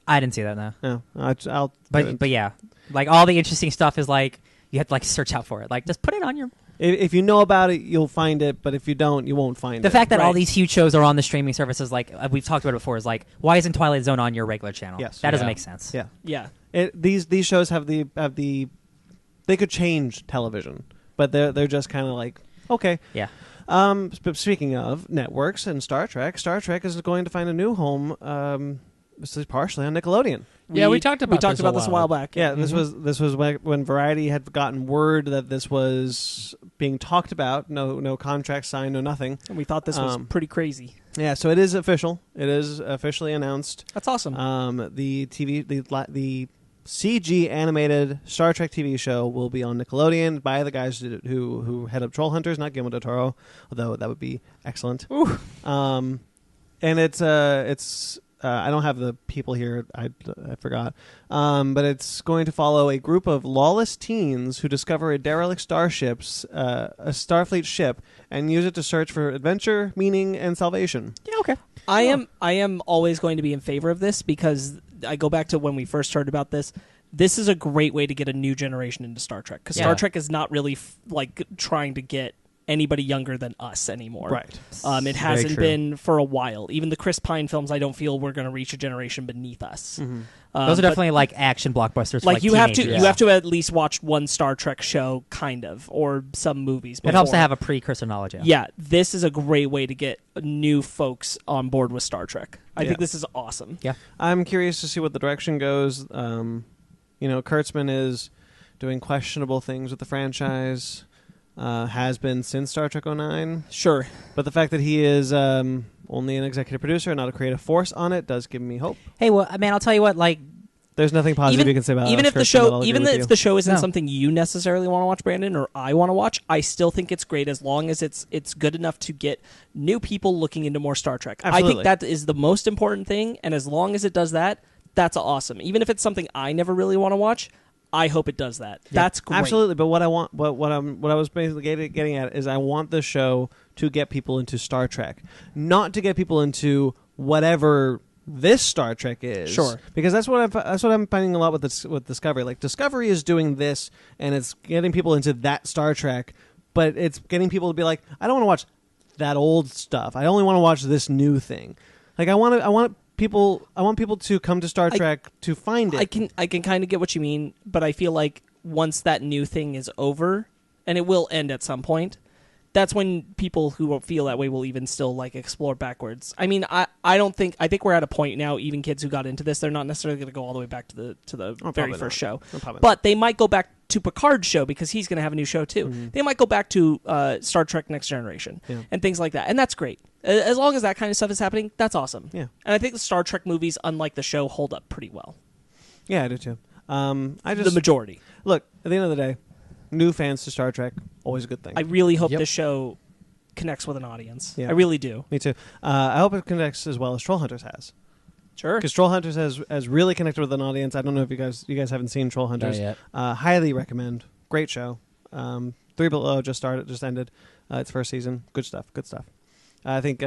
I didn't see that now, No, I'll. but yeah, like all the interesting stuff is like you have to like search out for it. Like just put it on your. If you know about it, you'll find it. But if you don't, you won't find it. The fact that all Right. these huge shows are on the streaming services, like we've talked about it before, is like why isn't Twilight Zone on your regular channel? Yes. That doesn't Yeah. make sense. Yeah. Yeah. These shows have the they could change television, but they're just kind of like okay. Yeah. But speaking of networks and Star Trek is going to find a new home. This is partially on Nickelodeon. Yeah, we talked about this a while back. Yeah, this was when Variety had gotten word that this was being talked about. No contract signed, no nothing. And we thought this was pretty crazy. Yeah, so it is official. It is officially announced. That's awesome. The CG animated Star Trek TV show will be on Nickelodeon by the guys who head up Troll Hunters, not Guillermo del Toro, although that would be excellent. And it's I don't have the people here. I forgot. But it's going to follow a group of lawless teens who discover a derelict a Starfleet ship, and use it to search for adventure, meaning, and salvation. Yeah. Okay. I am always going to be in favor of this because I go back to when we first heard about this. This is a great way to get a new generation into Star Trek because Yeah. Star Trek is not really like trying to get anybody younger than us anymore. Right. It hasn't true. been for a while. Even the Chris Pine films, I don't feel we're going to reach a generation beneath us. Mm-hmm. Those are but, definitely like action blockbusters. For, like you have to teenagers. you have to at least watch one Star Trek show, kind of, or some movies. It helps to before. have a precursor knowledge. Yeah. Yeah, this is a great way to get new folks on board with Star Trek. I Yeah. think this is awesome. Yeah. I'm curious to see what the direction goes. Kurtzman is doing questionable things with the franchise. Has been since Star Trek 09. Sure. But the fact that he is only an executive producer and not a creative force on it does give me hope. Hey, well, man, I'll tell you what. Like, There's nothing positive you can say about even Alex if the Kurtzman, show I'll agree even with if you. the show isn't No. something you necessarily want to watch, Brandon, or I want to watch, I still think it's great as long as it's good enough to get new people looking into more Star Trek. I Absolutely. think that is the most important thing, and as long as it does that, that's awesome. Even if it's something I never really want to watch, I hope it does that. That's great. Absolutely, but what I was basically getting at is I want the show to get people into Star Trek, not to get people into whatever this Star Trek is. Sure. Because that's what I'm finding a lot with Discovery. Like Discovery is doing this, and it's getting people into that Star Trek, but it's getting people to be like, I don't want to watch that old stuff. I only want to watch this new thing. Like I want people to come to Star Trek to find it. I can kind of get what you mean, but I feel like once that new thing is over, and it will end at some point, that's when people who feel that way will even still like explore backwards. I mean, I think we're at a point now. Even kids who got into this, they're not necessarily going to go all the way back to the very first show, but they might go back to Picard's show because he's going to have a new show too. Mm-hmm. They might go back to Star Trek Next Generation and things like that, and that's great. As long as that kind of stuff is happening, that's awesome. Yeah. And I think the Star Trek movies, unlike the show, hold up pretty well. Yeah, I do too. The majority. Look, at the end of the day, new fans to Star Trek, always a good thing. I really hope Yep. this show connects with an audience. Yeah. I really do. Me too. I hope it connects as well as Trollhunters has. Sure. Because Trollhunters has really connected with an audience. I don't know if you guys haven't seen Trollhunters. Not yet. Highly recommend. Great show. 3 Below just ended its first season. Good stuff. I think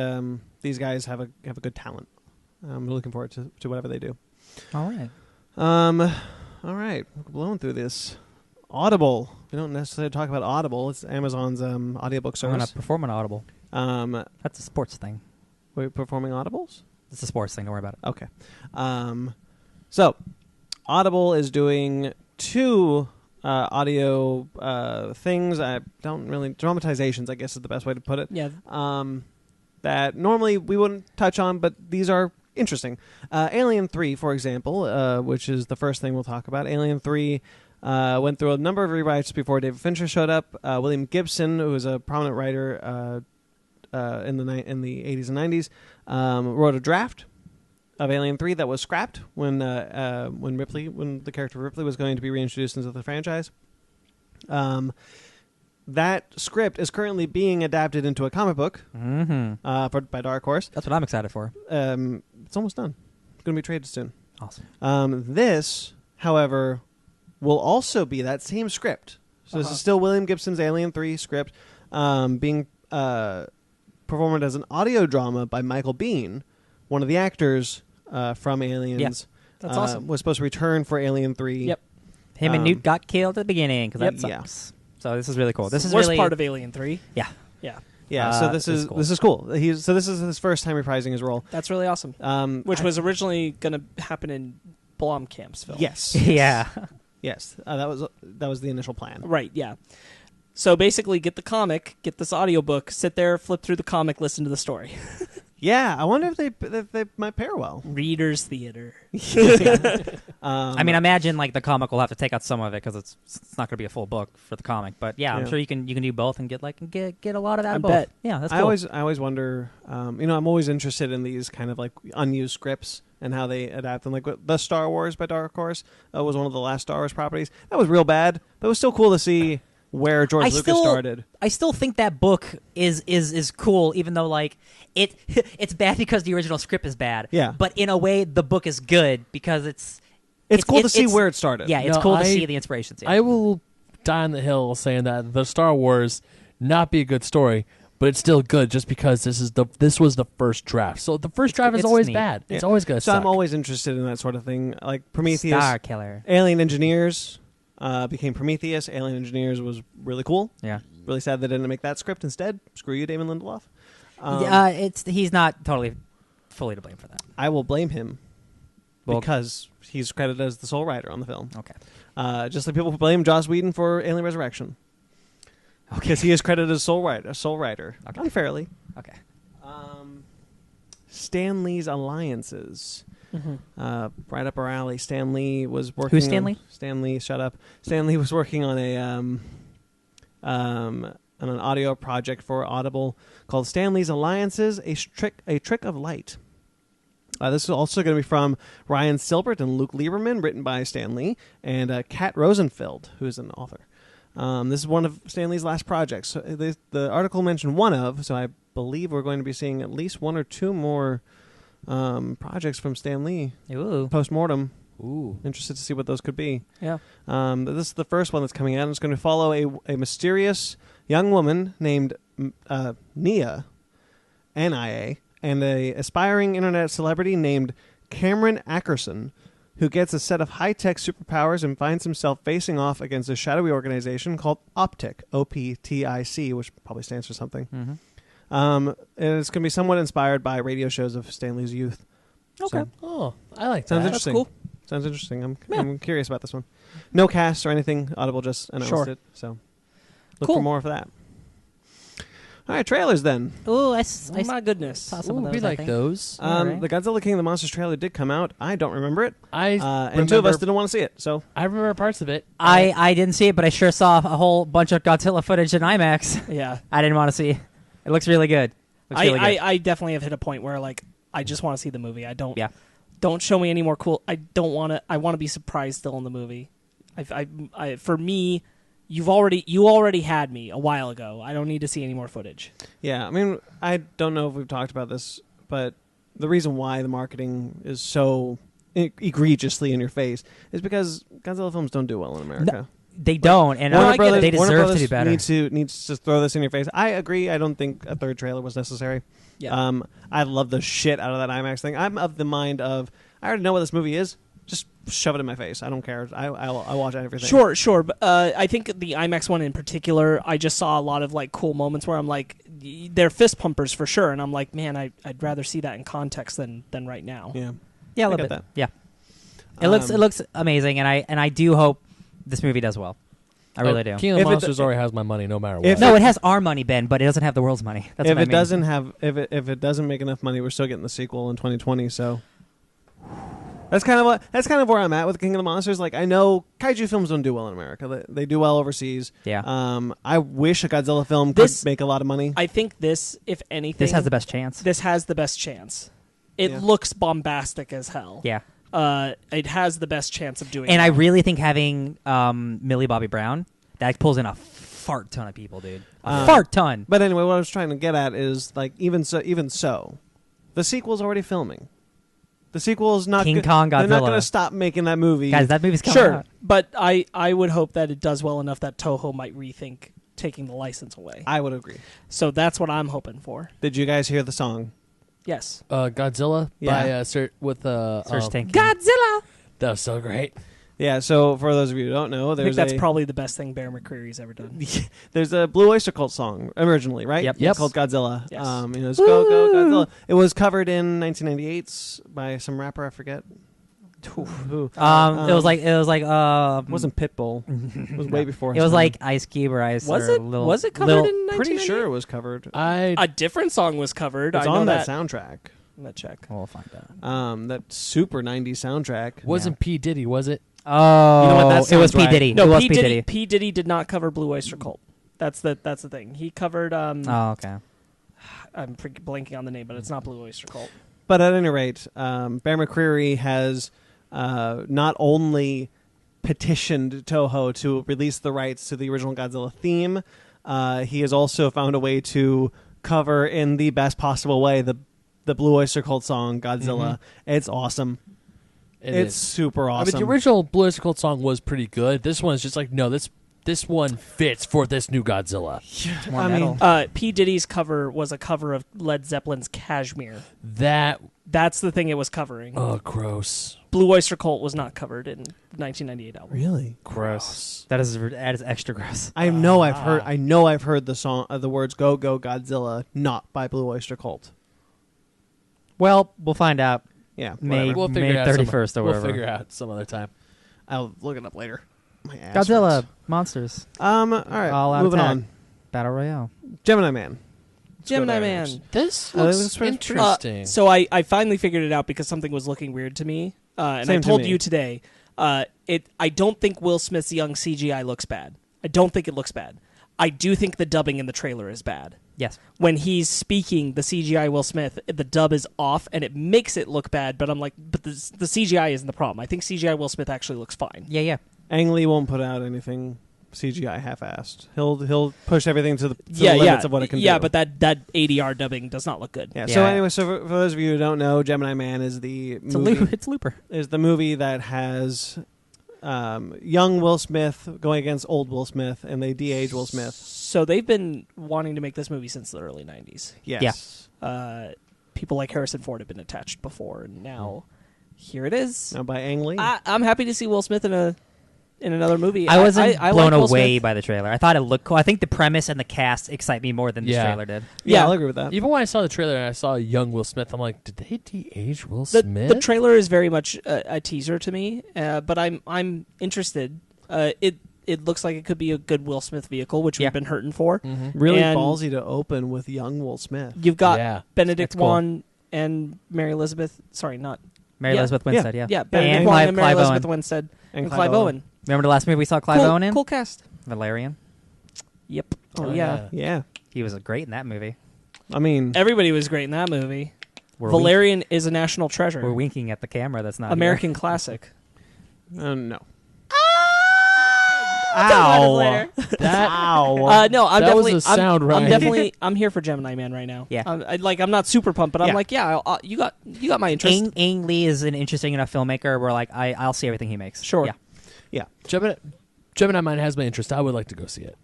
these guys have a good talent. I'm looking forward to whatever they do. All right. All right. We're blowing through this. Audible. We don't necessarily talk about Audible. It's Amazon's audiobook I'm going service. to perform an Audible. That's a sports thing. We're performing Audibles? It's a sports thing. Don't worry about it. Okay. So, Audible is doing 2 audio things. I don't really... Dramatizations, I guess, is the best way to put it. Yeah. That normally we wouldn't touch on, but these are interesting. Alien 3, for example, which is the first thing we'll talk about. Alien 3 went through a number of rewrites before David Fincher showed up. William Gibson, who was a prominent writer in the 80s and 90s, wrote a draft of Alien 3 that was scrapped when the character Ripley was going to be reintroduced into the franchise. That script is currently being adapted into a comic book by Dark Horse. That's what I'm excited for. It's almost done. It's going to be traded soon. Awesome. This, however, will also be that same script. So this is still William Gibson's Alien 3 script being performed as an audio drama by Michael Biehn, one of the actors from Aliens. Yeah. That's awesome. Was supposed to return for Alien 3. Yep. Him and Newt got killed at the beginning because that Yep. sucks. So this is really cool. This is worst really part of Alien 3. Yeah. Yeah. Yeah, so this is cool. this is cool. This is his first time reprising his role. That's really awesome. Which was originally going to happen in Blomkamp's film. Yes. yeah. Yes. That was the initial plan. Right, yeah. So basically, get the comic, get this audiobook, sit there, flip through the comic, listen to the story. Yeah, I wonder if they might pair well. Reader's theater. I mean, imagine like the comic will have to take out some of it because it's not going to be a full book for the comic. But yeah, I'm sure you can do both and get a lot of that. I both. bet. Yeah, that's cool. I always wonder. I'm always interested in these kind of like unused scripts and how they adapt them. Like the Star Wars by Dark Horse was one of the last Star Wars properties. That was real bad, but it was still cool to see where George Lucas started. I still think that book is cool, even though like it's bad because the original script is bad. Yeah. But in a way, the book is good because it's cool to see where it started. Yeah, it's cool to see the inspirations. Yeah. I will die on the hill saying that the Star Wars not be a good story, but it's still good just because this was the first draft. So the first draft is it's always neat. bad. It's Yeah. always going to So suck. I'm always interested in that sort of thing. Like Prometheus, Star Killer. Alien Engineers became Prometheus. Alien Engineers was really cool. Yeah. Really sad they didn't make that script instead. Screw you, Damon Lindelof. He's not totally fully to blame for that. I will blame him Well- because he's credited as the sole writer on the film. Okay. Just like people blame Joss Whedon for Alien Resurrection. Because he is credited as sole writer. Okay. Unfairly. Okay. Stan Lee's alliances. Mm-hmm. Right up our alley. Stan Lee was working Who's Stan on... Lee? Stan Lee, shut up. Stan Lee was working on on an audio project for Audible called Stan Lee's Alliances, a Trick of Light. This is also going to be from Ryan Silbert and Luke Lieberman, written by Stan Lee, and Kat Rosenfeld, who is an author. This is one of Stan Lee's last projects. So the article mentioned one of, so I believe we're going to be seeing at least one or two more projects from Stan Lee Ooh. post-mortem. Ooh. Interested to see what those could be. Yeah. This is the first one that's coming out, and it's going to follow a mysterious young woman named Nia, N-I-A, and a aspiring internet celebrity named Cameron Ackerson, who gets a set of high-tech superpowers and finds himself facing off against a shadowy organization called Optic, O-P-T-I-C, which probably stands for something. Mm-hmm. And it's going to be somewhat inspired by radio shows of Stan Lee's youth. Okay. So, Oh, I like sounds that. interesting. cool. Sounds interesting. I'm curious about this one. No cast or anything. Audible just announced it, so look Cool. for more for that. All right, trailers then. Ooh, I Oh my goodness. saw some Ooh, of we those. I like think. those. Alright. The Godzilla King of the Monsters trailer did come out. I don't remember it, I and two of us didn't want to see it. So I remember parts of it. I didn't see it, but I sure saw a whole bunch of Godzilla footage in IMAX. Yeah. I didn't want to see. It looks really good. Looks really good. I definitely have hit a point where like I just want to see the movie. Yeah. Don't show me any more cool. I don't want to. I want to be surprised still in the movie. For me, you already had me a while ago. I don't need to see any more footage. Yeah, I mean, I don't know if we've talked about this, but the reason why the marketing is so egregiously in your face is because Godzilla films don't do well in America. They don't, and Warner Brothers, they Warner deserve Brothers to do better. Needs to throw this in your face. I agree. I don't think a third trailer was necessary. Yeah. I love the shit out of that IMAX thing. I'm of the mind of I already know what this movie is. Just shove it in my face. I don't care. I'll watch everything. Sure. But, I think the IMAX one in particular, I just saw a lot of like cool moments where I'm like, they're fist pumpers for sure, and I'm like, man, I'd rather see that in context than right now. Yeah. Yeah, a I little get bit. that. Yeah. It looks amazing, and I do hope this movie does well. I really do. King of If the it- Monsters already has my money, no matter what. if No, it has our money, Ben, but it doesn't have the world's money. That's if what I it mean. doesn't have if it doesn't make enough money, we're still getting the sequel in 2020. So that's kind of where I'm at with King of the Monsters. Like I know kaiju films don't do well in America. They do well overseas. Yeah. I wish a Godzilla film could This- make a lot of money. I think this, if anything, This has the best chance. This has the best chance. It Yeah. looks bombastic as hell. Yeah. It has the best chance of doing. And I well. really think having Millie Bobby Brown, that pulls in a fart ton of people, dude. A fart ton. But anyway, what I was trying to get at is like even so, the sequel's already filming. The sequel is not King Kong They're not Godzilla. going to stop making that movie. Guys, that movie's coming Sure, out. but I would hope that it does well enough that Toho might rethink taking the license away. I would agree. So that's what I'm hoping for. Did you guys hear the song? Yes. Godzilla Yeah. by Serge Tank. Godzilla. That was so great. Yeah. So for those of you who don't know, I think there's that's probably the best thing Bear McCreary's ever done. there's a Blue Oyster Cult song originally, right? Yep. It's called Godzilla. Yes. It's Go Go Godzilla. It was covered in 1998 by some rapper I forget. Who. It was like It wasn't Pitbull. It was way before. it his was time. like Ice Cube or Ice. Was or it? Little, Was it covered Little, in 1998? Pretty sure it was covered. A different song was covered. It's I know on that that. soundtrack. Let's check. We'll find out. That super 90s soundtrack. Wasn't P. Diddy, was it? Oh, You know what, that it was sounds P right. Diddy. No, it was P. P Diddy. Diddy. P. Diddy did not cover Blue Oyster Cult. That's the thing. He covered. Oh, okay. I'm blanking on the name, but it's not Blue Oyster Cult. But at any rate, Bear McCreary has not only petitioned Toho to release the rights to the original Godzilla theme, he has also found a way to cover in the best possible way the Blue Oyster Cult song Godzilla. It's awesome. It's super I awesome. mean, the original Blue Oyster Cult song was pretty good. This one's just like, no, this one fits for this new Godzilla. More I metal. mean, P. Diddy's cover was a cover of Led Zeppelin's Kashmir. That's the thing it was covering. Oh, gross. Blue Oyster Cult was not covered in 1998 album. really? Gross. That is extra gross. I know I've heard the song the words "Go Go Godzilla" not by Blue Oyster Cult. Well, we'll find out. Yeah, May whatever. We'll figure it out 31st or We'll whatever. figure it out some other time. I'll look it up later. My ass Godzilla hurts. monsters All right, All Out moving Attack. on. Battle Royale. Gemini Man. Gemini there, Man. Alex. This looks looks pretty- interesting. So I finally figured it out because something was looking weird to me, and Same I to told me. you today. I don't think Will Smith's young CGI looks bad. I don't think it looks bad. I do think the dubbing in the trailer is bad. Yes. When he's speaking, the CGI Will Smith, the dub is off, and it makes it look bad. But I'm like, but the CGI isn't the problem. I think CGI Will Smith actually looks fine. Yeah. Ang Lee won't put out anything CGI half-assed. He'll push everything to the limits of what it can do. Yeah, but that ADR dubbing does not look good. Yeah. Yeah. So anyway, for those of you who don't know, Gemini Man is the movie. It's Looper. Is the movie that has young Will Smith going against old Will Smith, and they de-age Will Smith. So they've been wanting to make this movie since the early 90s. Yes. People like Harrison Ford have been attached before, and now here it is. Now by Ang Lee. I'm happy to see Will Smith in another movie. I wasn't I blown like Will away Smith. by the trailer. I thought it looked cool. I think the premise and the cast excite me more than the Yeah. trailer did. yeah, I'll agree with that. Even when I saw the trailer and I saw young Will Smith, I'm like, did they de-age Will The Smith? trailer is very much a teaser to me, but I'm interested. It looks like it could be a good Will Smith vehicle, which Yeah. we've been hurting for. Really And ballsy to open with young Will Smith. You've got Yeah. Benedict That's cool. Wong and Mary Elizabeth. Sorry, not Mary Yeah. Elizabeth Winstead, yeah. yeah. Benedict And Wong Clive, and Mary Clive Elizabeth Owen. Winstead and Clive Clive Owen. Remember the last movie we saw Clive cool, Owen in? cool cast. Valerian. Yep. Oh, yeah. Yeah. He was great in that movie. I mean, Everybody was great in that movie. We're Valerian is a national treasure. We're winking at the camera. That's not American classic. no. Talk about it later. That No, I'm That definitely. was a sound, I'm Ryan. definitely. I'm here for Gemini Man right now. Yeah. I'm not super pumped, but I'm Yeah. like, yeah, you got my interest. Ang Lee is an interesting enough filmmaker where like I'll see everything he makes. Sure. Yeah. Gemini Man has my interest. I would like to go see it.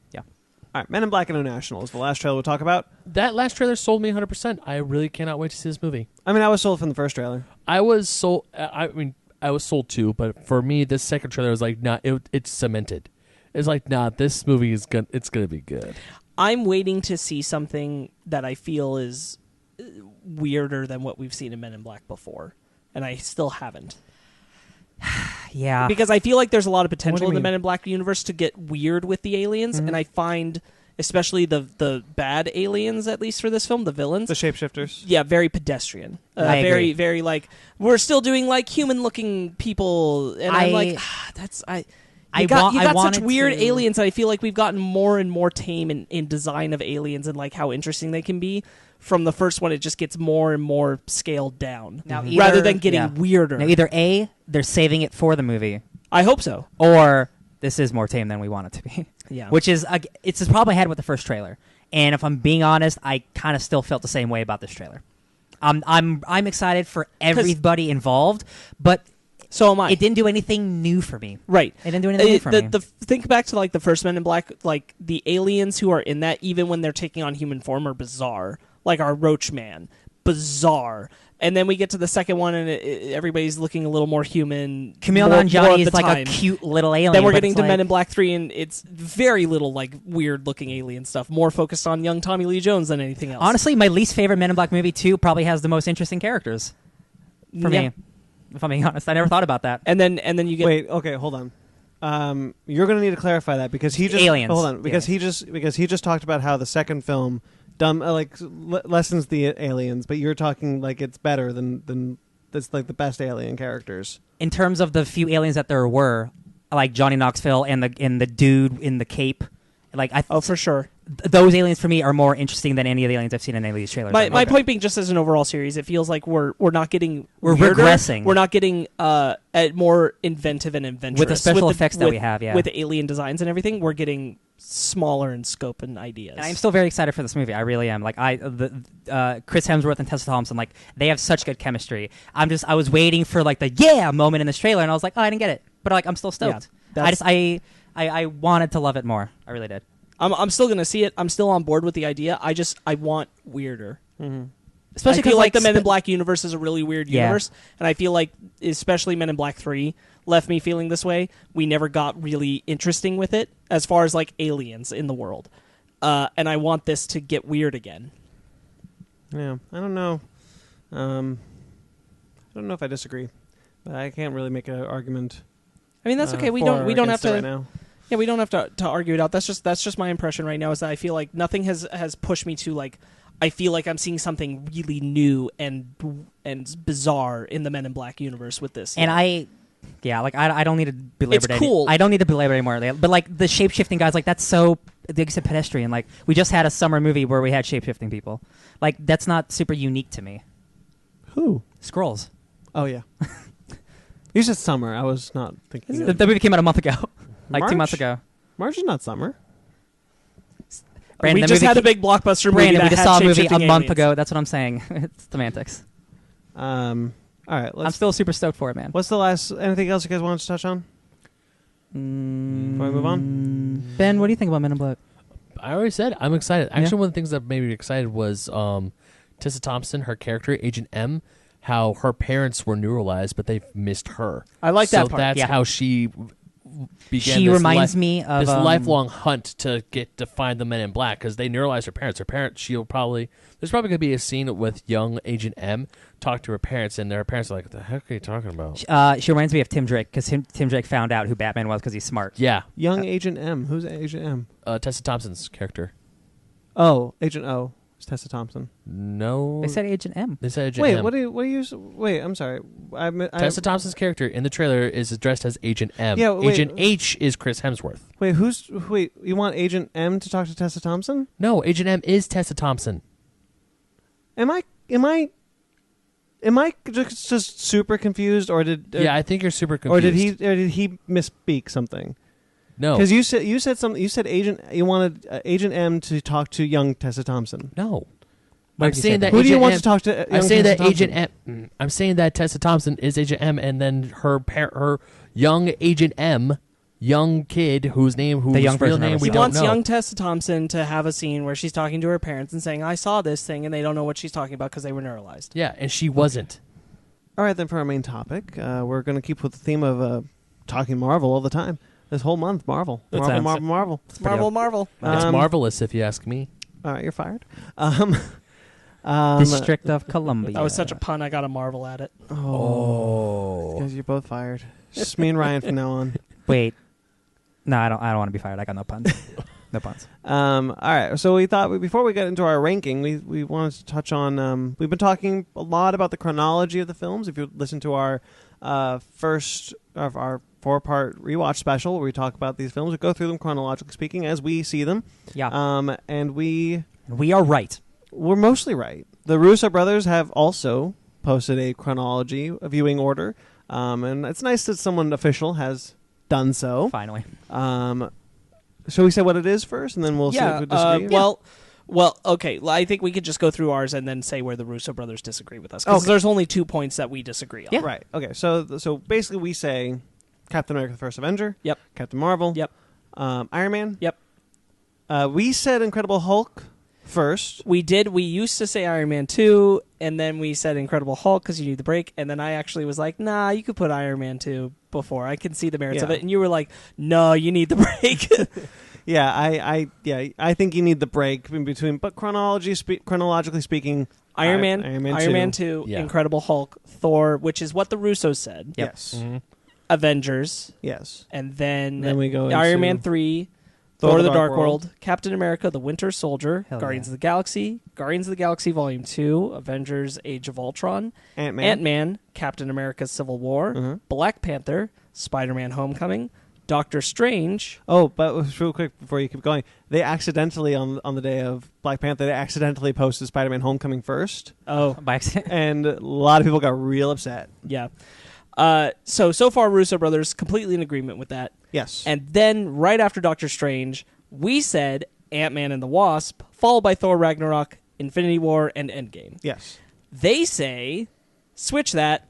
All right, Men in Black International is the last trailer we'll talk about. That last trailer sold me 100%. I really cannot wait to see this movie. I mean, I was sold from the first trailer. I was sold. I mean, I was sold too, but for me, this second trailer was like, nah, it's cemented. It's like, nah, this movie is gonna be good. I'm waiting to see something that I feel is weirder than what we've seen in Men in Black before, and I still haven't. Yeah. Because I feel like there's a lot of potential you in the mean? Men in Black universe to get weird with the aliens, and I find, especially the bad aliens, at least for this film, the villains, The shapeshifters. yeah, very pedestrian. I very, agree. very like we're still doing like human-looking people, and I'm like, You got such wanted weird to- aliens that I feel like we've gotten more and more tame in design of aliens and like how interesting they can be. From the first one, it just gets more and more scaled down, Now, rather either- than getting yeah. weirder. Now, either A, they're saving it for the movie, I hope so. or this is more tame than we want it to be. Yeah. Which is it's the problem I had with the first trailer. And if I'm being honest, I kind of still felt the same way about this trailer. I'm excited for everybody involved, but So am I. it didn't do anything new for me. Right. It didn't do anything new for me. Think back to like the first Men in Black, like the aliens who are in that, even when they're taking on human form, are bizarre. Like our Roach Man, bizarre. And then we get to the second one, and everybody's looking a little more human. Camille more Nanjiani of is the like time. a cute little alien. Then we're but getting it's to like, Men in Black 3, and it's very little like weird looking alien stuff. More focused on young Tommy Lee Jones than anything else. Honestly, my least favorite Men in Black movie 2 probably has the most interesting characters for Yeah. me. If I'm being honest, I never thought about that. And then you get Wait, okay, hold on. You're going to need to clarify that because he just Aliens. Hold on, because he just talked about how the second film lessens the aliens, but you're talking like it's better than that's like the best alien characters. In terms of the few aliens that there were, like Johnny Knoxville and the dude in the cape, like for sure. Those aliens for me are more interesting than any of the aliens I've seen in any of these trailers. My point being, just as an overall series, it feels like we're not getting We're weirder. regressing. We're not getting more inventive and adventurous With the special effects that we have, yeah. with alien designs and everything. We're getting smaller in scope and ideas. And I'm still very excited for this movie. I really am. Like Chris Hemsworth and Tessa Thompson, like they have such good chemistry. I was waiting for like the moment in this trailer, and I was like, oh, I didn't get it, but like I'm still stoked. I wanted to love it more. I really did. I'm still gonna see it. I'm still on board with the idea. I want weirder. Especially I feel 'cause, like the Men in Black universe is a really weird Yeah. universe, and I feel like especially Men in Black 3 left me feeling this way. We never got really interesting with it as far as like aliens in the world, and I want this to get weird again. Yeah, I don't know. I don't know if I disagree, but I can't really make an argument. I mean that's okay. We for don't or have against it to. right now. Yeah, we don't have to argue it out. That's just my impression right now. Is that I feel like nothing has pushed me to like. I feel like I'm seeing something really new and bizarre in the Men in Black universe with this. And I don't need to belabor It's cool. I don't need to belabor anymore. But like the shape shifting guys, like that's so like I said, pedestrian. Like we just had a summer movie where we had shape shifting people. Like that's not super unique to me. Who? Scrolls. Oh yeah. You said summer. I was not thinking. The movie came out a month ago, like 2 March? months ago. March is not summer. Brandon, we the just movie had a ca- big blockbuster movie Brandon, that we just had saw a movie a shape-shifting month aliens. ago. That's what I'm saying. It's semantics. All right. I'm still super stoked for it, man. What's the last? Anything else you guys wanted to touch on? Before we move on. Ben, what do you think about Men in Black? I already said I'm excited. Actually, one of the things that made me excited was Tessa Thompson, her character, Agent M, how her parents were neuralized, but they've missed her. I like that part. So that's Yeah. how she began. She this reminds me of this lifelong hunt to get to find the Men in Black because they neuralized her parents. Her parents, there's probably going to be a scene with young Agent M talk to her parents, and their parents are like, "What the heck are you talking about?" She reminds me of Tim Drake because Tim Drake found out who Batman was because he's smart. Yeah, Young Agent M. Who's Agent M? Tessa Thompson's character. Oh, Agent O. It's Tessa Thompson. No, They said Agent M. They said Agent Wait, M. what do you? Wait, I'm sorry. Tessa Thompson's character in the trailer is addressed as Agent M. Yeah, wait. Agent H is Chris Hemsworth. Wait, you want Agent M to talk to Tessa Thompson? No, Agent M is Tessa Thompson. Am I just super confused, or did? Yeah, I think you're super Or confused. did he misspeak something? No. Because you said you wanted Agent M to talk to young Tessa Thompson. No. Why I'm did you saying say that that? Who do you Agent want M- to talk to? I'm young saying Tessa that Agent Thompson? M. I'm saying that Tessa Thompson is Agent M, and then her young Agent M, young kid whose young real version of name herself. we He don't wants know. young Tessa Thompson to have a scene where she's talking to her parents and saying, "I saw this thing," and they don't know what she's talking about because they were neuralized. Yeah, and she wasn't. All right, then for our main topic, we're going to keep with the theme of talking Marvel all the time. This whole month, Marvel. That Marvel, sounds- Marvel, Marvel. Marvel. It's Um, marvelous if you ask me. All right, you're fired. District of Columbia. That was such a pun. I got to marvel at it. Oh. Because you're both fired. Just me and Ryan from now on. Wait. No, I don't want to be fired. I got no puns. No puns. All right, so we thought before we get into our ranking, we wanted to touch on. We've been talking a lot about the chronology of the films. If you listen to our first of our 4-part rewatch special, where we talk about these films, we go through them chronologically speaking as we see them. Yeah. And we are right. We're mostly right. The Russo brothers have also posted a chronology, a viewing order, and it's nice that someone official has done so. Finally. Shall we say what it is first, and then we'll see if we disagree? Well, okay. I think we could just go through ours and then say where the Russo brothers disagree with us, because there's only 2 points that we disagree on. Yeah. Right. Okay. So basically, we say Captain America: The First Avenger. Yep. Captain Marvel. Yep. Iron Man. Yep. We said Incredible Hulk first. We did. We used to say Iron Man 2, and then we said Incredible Hulk because you need the break. And then I actually was like, nah, you could put Iron Man 2 before. I can see the merits of Yeah. it. And you were like, no, you need the break. Yeah, I think you need the break in between. But chronologically speaking, Iron Man 2. 2, Yeah. Incredible Hulk, Thor, which is what the Russos said. Yep. Yes. Mm-hmm. Avengers, Yes. and then Then we go Iron into Man 3, Thor: The Dark World, Captain America: The Winter Soldier, Hell Guardians yeah. of the Galaxy, Guardians of the Galaxy Volume 2, Avengers: Age of Ultron, Ant-Man. Ant-Man, Captain America: Civil War, Mhm. Black Panther, Spider-Man: Homecoming, Doctor Strange. Oh, but real quick before you keep going, they accidentally on the day of Black Panther, they accidentally posted Spider-Man: Homecoming first, Oh, By accident. and a lot of people got real upset. yeah. So far, Russo brothers completely in agreement with that. Yes. And then right after Doctor Strange, we said Ant-Man and the Wasp, followed by Thor: Ragnarok, Infinity War, and Endgame. yes. They say, switch that,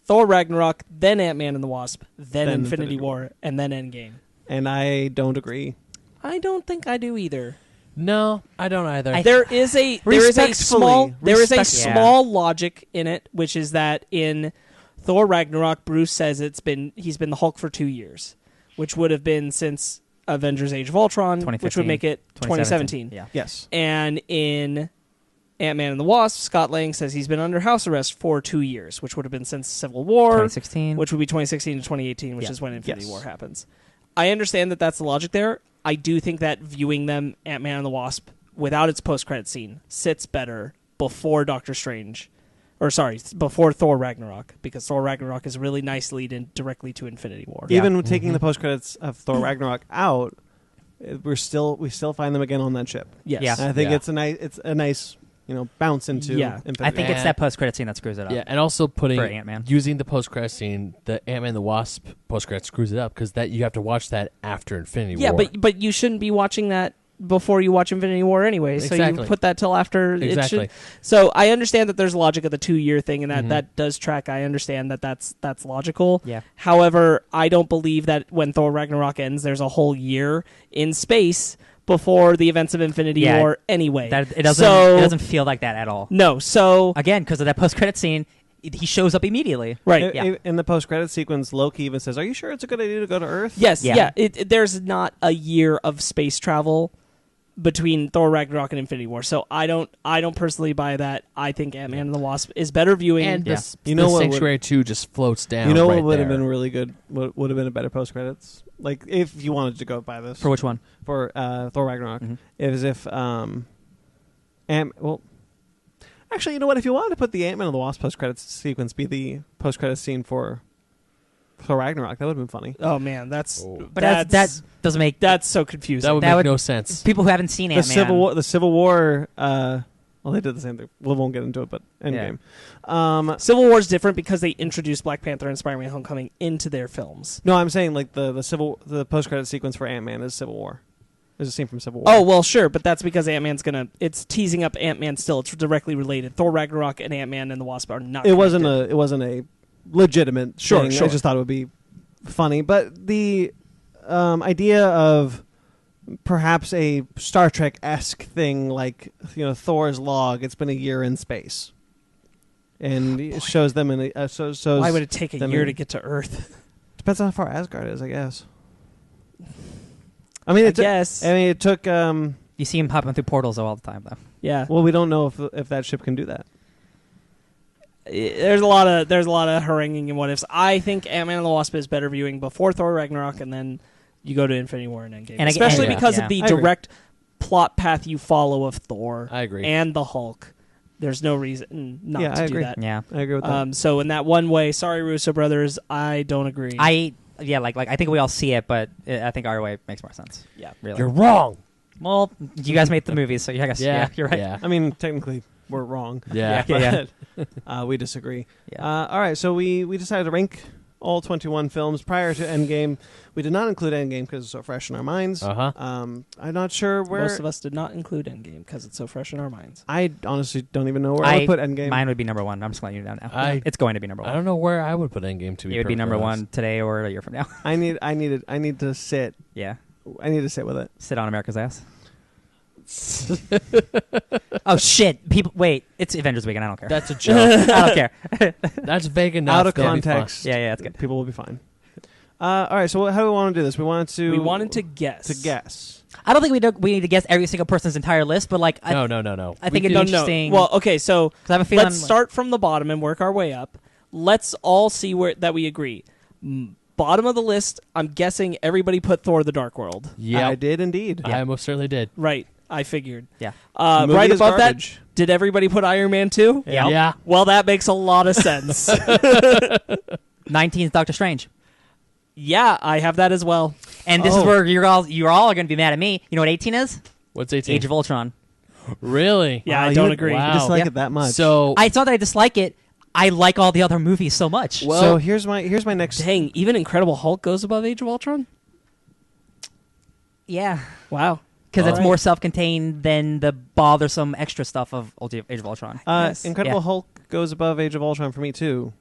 Thor: Ragnarok, then Ant-Man and the Wasp, then Infinity War, and then Endgame. And I don't agree. I don't think I do either. No, I don't either. There is a Respectfully. small logic in it, which is that in Thor: Ragnarok, Bruce says he's been the Hulk for 2 years, which would have been since Avengers: Age of Ultron, which would make it 2017. Yeah. Yes. And in Ant-Man and the Wasp, Scott Lang says he's been under house arrest for 2 years, which would have been since Civil War, 2016. which would be 2016 to 2018, which Yeah. is when Infinity Yes. War happens. I understand that that's the logic there. I do think that viewing them, Ant-Man and the Wasp, without its post-credit scene, sits better before Doctor Strange, before Thor: Ragnarok, because Thor: Ragnarok is a really nice lead in directly to Infinity War. Yeah. Even taking the post credits of Thor: Ragnarok out, we still find them again on that ship. Yes. Yeah. And I think Yeah. it's a nice bounce into Yeah. Infinity I think War. it's that post-credit scene that screws it up. Yeah, and also For Ant-Man. using the post-credit scene, the Ant-Man and the Wasp post-credit screws it up because that you have to watch that after Infinity Yeah, War. but you shouldn't be watching that before you watch Infinity War anyway. So Exactly. you put that till after. Exactly. It should, so I understand that there's logic of the 2-year thing, and that Mhm. that does track. I understand that that's logical. Yeah. However, I don't believe that when Thor: Ragnarok ends, there's a whole year in space before the events of Infinity Yeah, War. Anyway, It doesn't feel like that at all. No. So Again, because of that post-credit scene, he shows up immediately. right. Yeah. In the post credit sequence, Loki even says, "Are you sure it's a good idea to go to Earth?" Yes. Yeah. Yeah. There's not a year of space travel between Thor: Ragnarok and Infinity War. So I don't personally buy that. I think Ant-Man and the Wasp is better viewing. and Yeah. this, You know the what Sanctuary 2 just floats down. You know right what would have there. been really good? What would have been a better post credits? Like if you wanted to go by this For which one? for Thor: Ragnarok, Mhm. is if actually, you know what? If you wanted to put the Ant-Man and the Wasp post credits sequence be the post credits scene for Thor: Ragnarok, that would have been funny. Oh man, that's But that doesn't make that's so confusing. That would That make would- no sense. people who haven't seen The Ant-Man. Civil War. Well, they did the same thing. We won't get into it, but Endgame. Civil War is different because they introduced Black Panther and Spider-Man: Homecoming into their films. No, I'm saying like the post-credit sequence for Ant-Man is Civil War. Is a scene from Civil War. Oh well, sure, but that's because Ant-Man's it's teasing up Ant-Man still. It's directly related. Thor: Ragnarok and Ant-Man and the Wasp are not. It wasn't a legitimate thing. Sure. I just thought it would be funny, but the idea of perhaps a Star Trek-esque thing, like Thor's log. It's been a year in space, and it shows them in. Why would it take a year to get to Earth? Depends on how far Asgard is, I guess. I mean, it took. You see him popping through portals all the time, though. Yeah. Well, we don't know if that ship can do that. There's a lot of haranguing and what ifs. I think Ant-Man and the Wasp is better viewing before Thor: Ragnarok, and then you go to Infinity War and Endgame, and especially again, because of the direct plot path you follow of Thor. I agree. And the Hulk. There's no reason not to do that. Yeah, I agree with that. So in that one way, sorry, Russo brothers, I don't agree. I think we all see it, but I think our way makes more sense. Yeah, really. You're wrong. Well, you guys made the movies, so I guess you're right. Yeah. I mean, technically, we're wrong. Yeah. But, we disagree. Yeah. All right, so we decided to rank all 21 films prior to Endgame. We did not include Endgame because it's so fresh in our minds. I'm not sure where. Most of us did not include Endgame because it's so fresh in our minds. I honestly don't even know where I would put Endgame. Mine would be number one. I'm just letting you know now. It's going to be number one. I don't know where I would put Endgame to be. It would be number one today or a year from now. I need to sit. Yeah. I need to sit with it. Sit on America's ass. Oh shit! People, wait! It's Avengers Weekend. I don't care. That's a joke. I don't care. That's vague enough. Out of That'll be context. Yeah, that's good. People will be fine. All right. So how do we want to do this? We wanted to guess. I don't think we need to guess every single person's entire list, but like No. I think it'd be interesting. Well, okay, so I have a feeling let's start from the bottom and work our way up. Let's all see that we agree. Bottom of the list, I'm guessing everybody put Thor: The Dark World. Yeah, I did indeed. I most certainly did. Right, I figured. Yeah. Right above garbage. that, did everybody put Iron Man 2? Yeah. Well, that makes a lot of sense. 19th Doctor Strange. Yeah, I have that as well. And this is where you're all are going to be mad at me. You know what 18 is? What's 18? Age of Ultron. Really? Yeah, I you don't would- agree. Wow. You dislike Yeah. it that much. So It's not that I dislike it. I like all the other movies so much. Well- so here's my next. Dang, even Incredible Hulk goes above Age of Ultron? Yeah. Wow. Because it's Alright. more self-contained than the bothersome extra stuff of Age of Ultron. Yes. Incredible Yeah. Hulk goes above Age of Ultron for me too.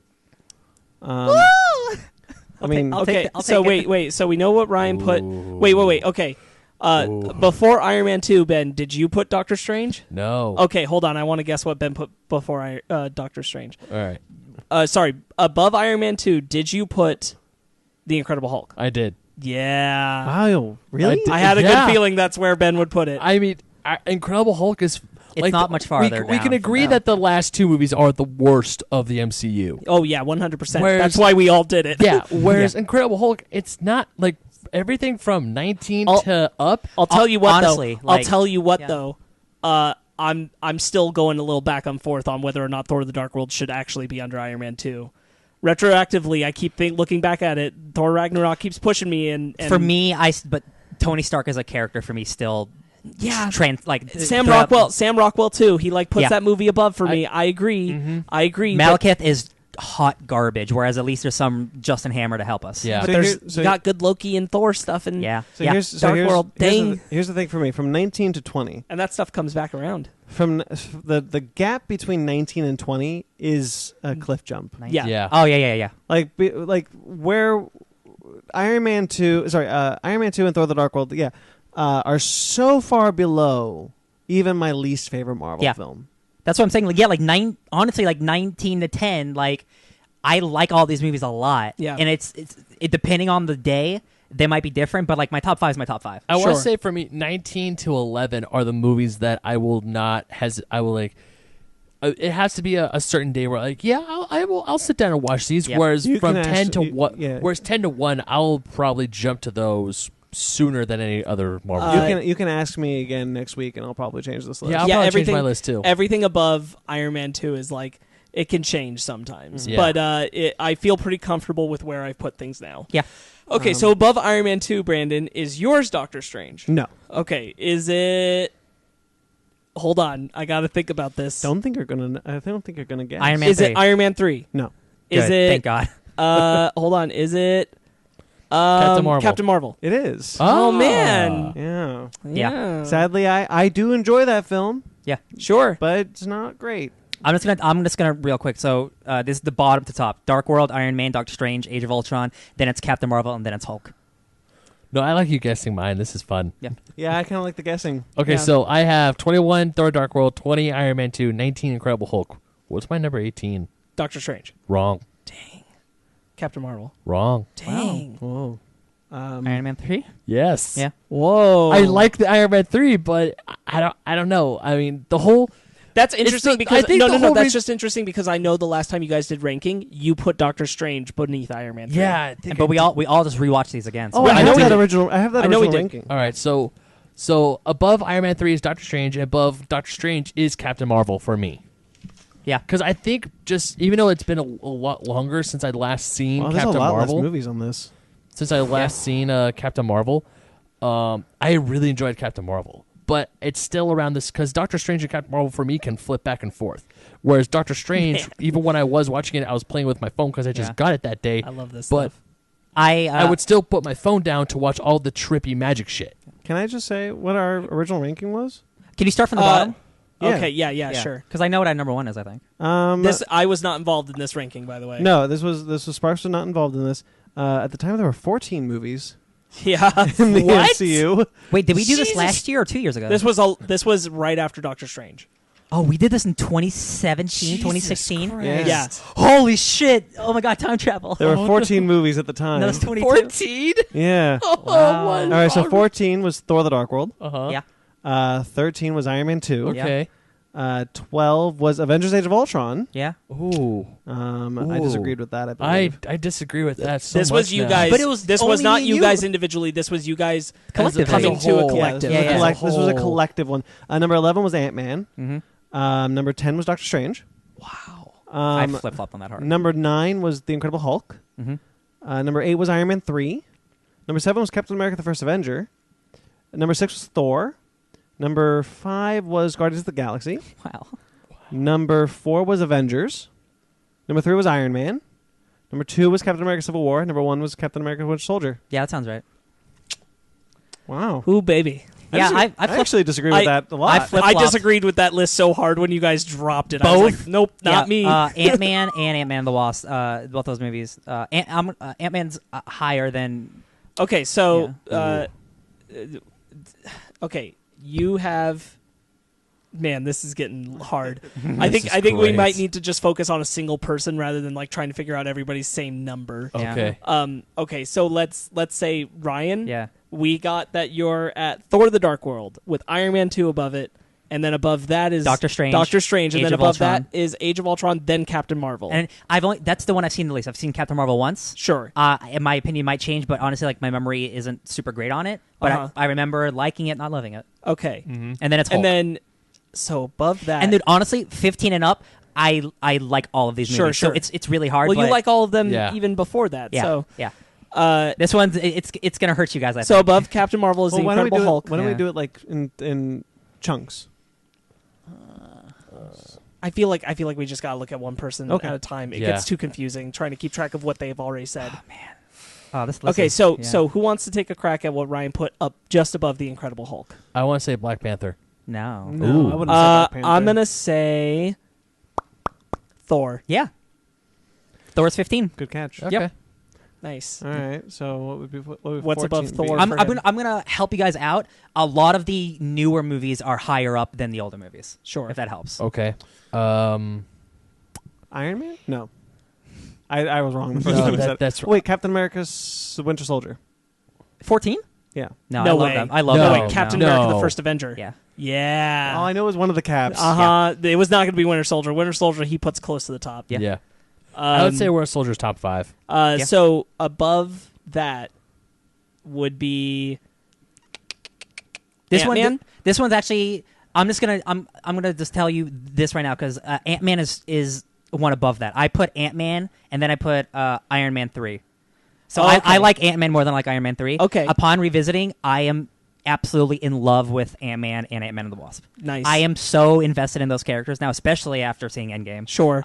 I mean, I'll Okay, take it. so wait. So we know what Ryan put. Wait. Okay. Before Iron Man 2, Ben, did you put Doctor Strange? no. Okay, hold on. I want to guess what Ben put before Doctor Strange. All right. Sorry, above Iron Man 2, did you put The Incredible Hulk? I did. Yeah. wow, really? I had a Yeah. good feeling that's where Ben would put it. I mean, Incredible Hulk is. It's not much farther We down can from agree that. that the last two movies are the worst of the MCU. Oh, yeah, 100%. Whereas- That's why we all did it. Yeah. Whereas Incredible Hulk, it's not like everything from 19 I'll- to up. I'll tell you what, honestly, though. I'll like- tell you what, yeah. though. I'm still going a little back and forth on whether or not Thor: The Dark World should actually be under Iron Man 2. Retroactively, I keep looking back at it. Thor: Ragnarok keeps pushing me, and For me, but Tony Stark as a character for me still yeah. Sam throughout- Rockwell too. He puts Yeah. that movie above for me. I agree. I agree. but Malekith is hot garbage, whereas at least there's some Justin Hammer to help us. Yeah. But So there's here- so you got good Loki and Thor stuff, and Yeah. So yeah. here's Dark World, dang. Here's the thing for me: from 19 to 20, and that stuff comes back around. from the gap between 19 and 20 is a cliff jump. Yeah. Yeah. Oh yeah. Like where Iron Man 2 and Thor: The Dark World, are so far below even my least favorite Marvel film. That's what I'm saying. Like, honestly, like 19 to 10. Like, I like all these movies a lot. Yeah. And it's depending on the day, they might be different. But like my top 5 is my top 5. I want Sure. to say for me, 19 to 11 are the movies that I will not I will like. It has to be a certain day where I'll sit down and watch these. Yep. Whereas You from can 10 to actually- what? yeah. Whereas 10 to 1, I'll probably jump to those sooner than any other Marvel. You can ask me again next week, and I'll probably change this list. Yeah, I'll Yeah, probably change everything- my list too. Everything above Iron Man 2 is like it can change sometimes, Yeah. but I feel pretty comfortable with where I've put things now. Yeah. Okay, so above Iron Man 2, Brandon, is yours Doctor Strange? No. Okay, is it hold on. I got to think about this. I don't think you're gonna guess. Iron Man Is 3. it Iron Man 3? No. Is Good. it? Thank God. Hold on. Is it? Captain Marvel. It is. Oh man. Yeah. Yeah. Sadly, I do enjoy that film, Yeah. Sure. but it's not great. I'm just gonna real quick. So this is the bottom to top: Dark World, Iron Man, Doctor Strange, Age of Ultron. Then it's Captain Marvel, and then it's Hulk. No, I like you guessing mine. This is fun. Yeah, I kind of like the guessing. Okay, Yeah. so I have 21 Thor Dark World, 20 Iron Man 2, 19 Incredible Hulk. What's my number 18? Doctor Strange. Wrong. Captain Marvel. Wrong. Dang. Whoa. Iron Man 3. Yes. Yeah. Whoa. I like the Iron Man 3, but I don't know. I mean, the whole That's interesting the- because I think the no. whole That's reas- just interesting because I know the last time you guys did ranking, you put Doctor Strange beneath Iron Man 3. yeah, I think But I we all just rewatched these again. So Oh, I know have we that did. original. I have that I know we original did. ranking. All right, so above Iron Man 3 is Doctor Strange, and above Doctor Strange is Captain Marvel for me. Yeah. Because I think just even though it's been a lot longer since I'd last seen Oh, there's Captain a lot Marvel, less movies on this. since I last seen Captain Marvel, I really enjoyed Captain Marvel. But it's still around this because Doctor Strange and Captain Marvel for me can flip back and forth. Whereas Doctor Strange, even when I was watching it, I was playing with my phone because I just got it that day. I love this But stuff. I would still put my phone down to watch all the trippy magic shit. Can I just say what our original ranking was? Can you start from the bottom? Yeah. Okay, yeah, sure. Because I know what our number 1 is. I think. This I was not involved in this ranking, by the way. No, this was Sparks was not involved in this. At the time, there were 14 movies Yeah. in the What? MCU. Wait, did we do this Jesus. last year or 2 years ago? This was right after Doctor Strange. Oh, we did this in 2017, 2016. Yeah. Holy shit! Oh my god, time travel. There were 14 movies at the time. No, that's 22. 14? Yeah. Wow. All right, so 14 was Thor: The Dark World. Uh-huh. Yeah, 13 was Iron Man 2. Okay. 12 was Avengers: Age of Ultron. yeah. Ooh. I disagreed with that. I believe. I disagree with that so This much was you now. guys. But it was This was only not me you and guys you. individually. This was you guys Collectively. coming As a to a whole. collective. Yeah, Yeah, this was a whole. collective one. Number 11 was Ant-Man. Mm-hmm. Number 10 was Doctor Strange. Wow. Um, I flip flopped on that hard. Number 9 was The Incredible Hulk. Mm-hmm. Number 8 was Iron Man 3. Number 7 was Captain America: The First Avenger. Number 6 was Thor. Number 5 was Guardians of the Galaxy. Wow. Number 4 was Avengers. Number 3 was Iron Man. Number 2 was Captain America: Civil War. Number 1 was Captain America: Winter Soldier. Yeah, that sounds right. Wow. Ooh, baby. Yeah, I I flipped. actually disagree with that a lot. I I flip-flopped. disagreed with that list so hard when you guys dropped it. I was Both? like, nope, not me. Ant-Man and Ant-Man and the Wasp. Both those movies. Ant-Man's higher than. Okay, so okay, you have. Man, this is getting hard. I think we great. might need to just focus on a single person rather than like trying to figure out everybody's same number. Yeah. Okay. Okay, so let's say Ryan. Yeah. We got that you're at Thor: The Dark World with Iron Man 2 above it, and then above that is Doctor Strange, and Age then of above Ultron. that is Age of Ultron, then Captain Marvel. And that's the one I've seen the least. I've seen Captain Marvel once. Sure. In my opinion, might change, but honestly, like my memory isn't super great on it. But Uh-huh. I remember liking it, not loving it. Okay. And then it's Hulk. And then so above that, And dude, honestly, 15 and up, I like all of these Sure, movies. sure. So it's really hard. well, but you like all of them Yeah. even before that. yeah, So yeah. This one's it's gonna hurt you guys. I so think. above Captain Marvel is Well, the why don't we Incredible do Hulk. it? Why don't we Yeah. do it like in chunks? I feel like we just gotta look at one person Okay. at a time. It Yeah. gets too confusing trying to keep track of what they've already said. This list Okay, is- so yeah. so who wants to take a crack at what Ryan put up just above the Incredible Hulk? I want to say Black Panther. no, No, Ooh. I wouldn't say Black Panther. I'm gonna say Thor. yeah, Thor's 15. Good catch. Okay. Nice. All right. So what would be What's above 14 be? Thor? I'm for him. gonna help you guys out. A lot of the newer movies are higher up than the older movies. Sure. If that helps. Okay. Iron Man? No. I was wrong. The first No, time I that- said it. that's- Wait, Captain America's Winter Soldier. 14? Yeah. No, No I love way. them. I love No. them. No, wait, Captain No. America: The First Avenger. Yeah. Yeah. All I know is one of the caps. It was not going to be Winter Soldier. Winter Soldier he puts close to the top. Yeah. I would say we're a Soldier's top 5. Yeah. So above that would be This Ant-Man? one. This one's actually. I'm gonna just tell you this right now because Ant-Man is one above that. I put Ant-Man and then I put Iron Man 3. So Oh, okay. I like Ant-Man more than I like Iron Man 3. Okay. Upon revisiting, I am absolutely in love with Ant-Man and Ant-Man and the Wasp. Nice. I am so invested in those characters now, especially after seeing Endgame. Sure.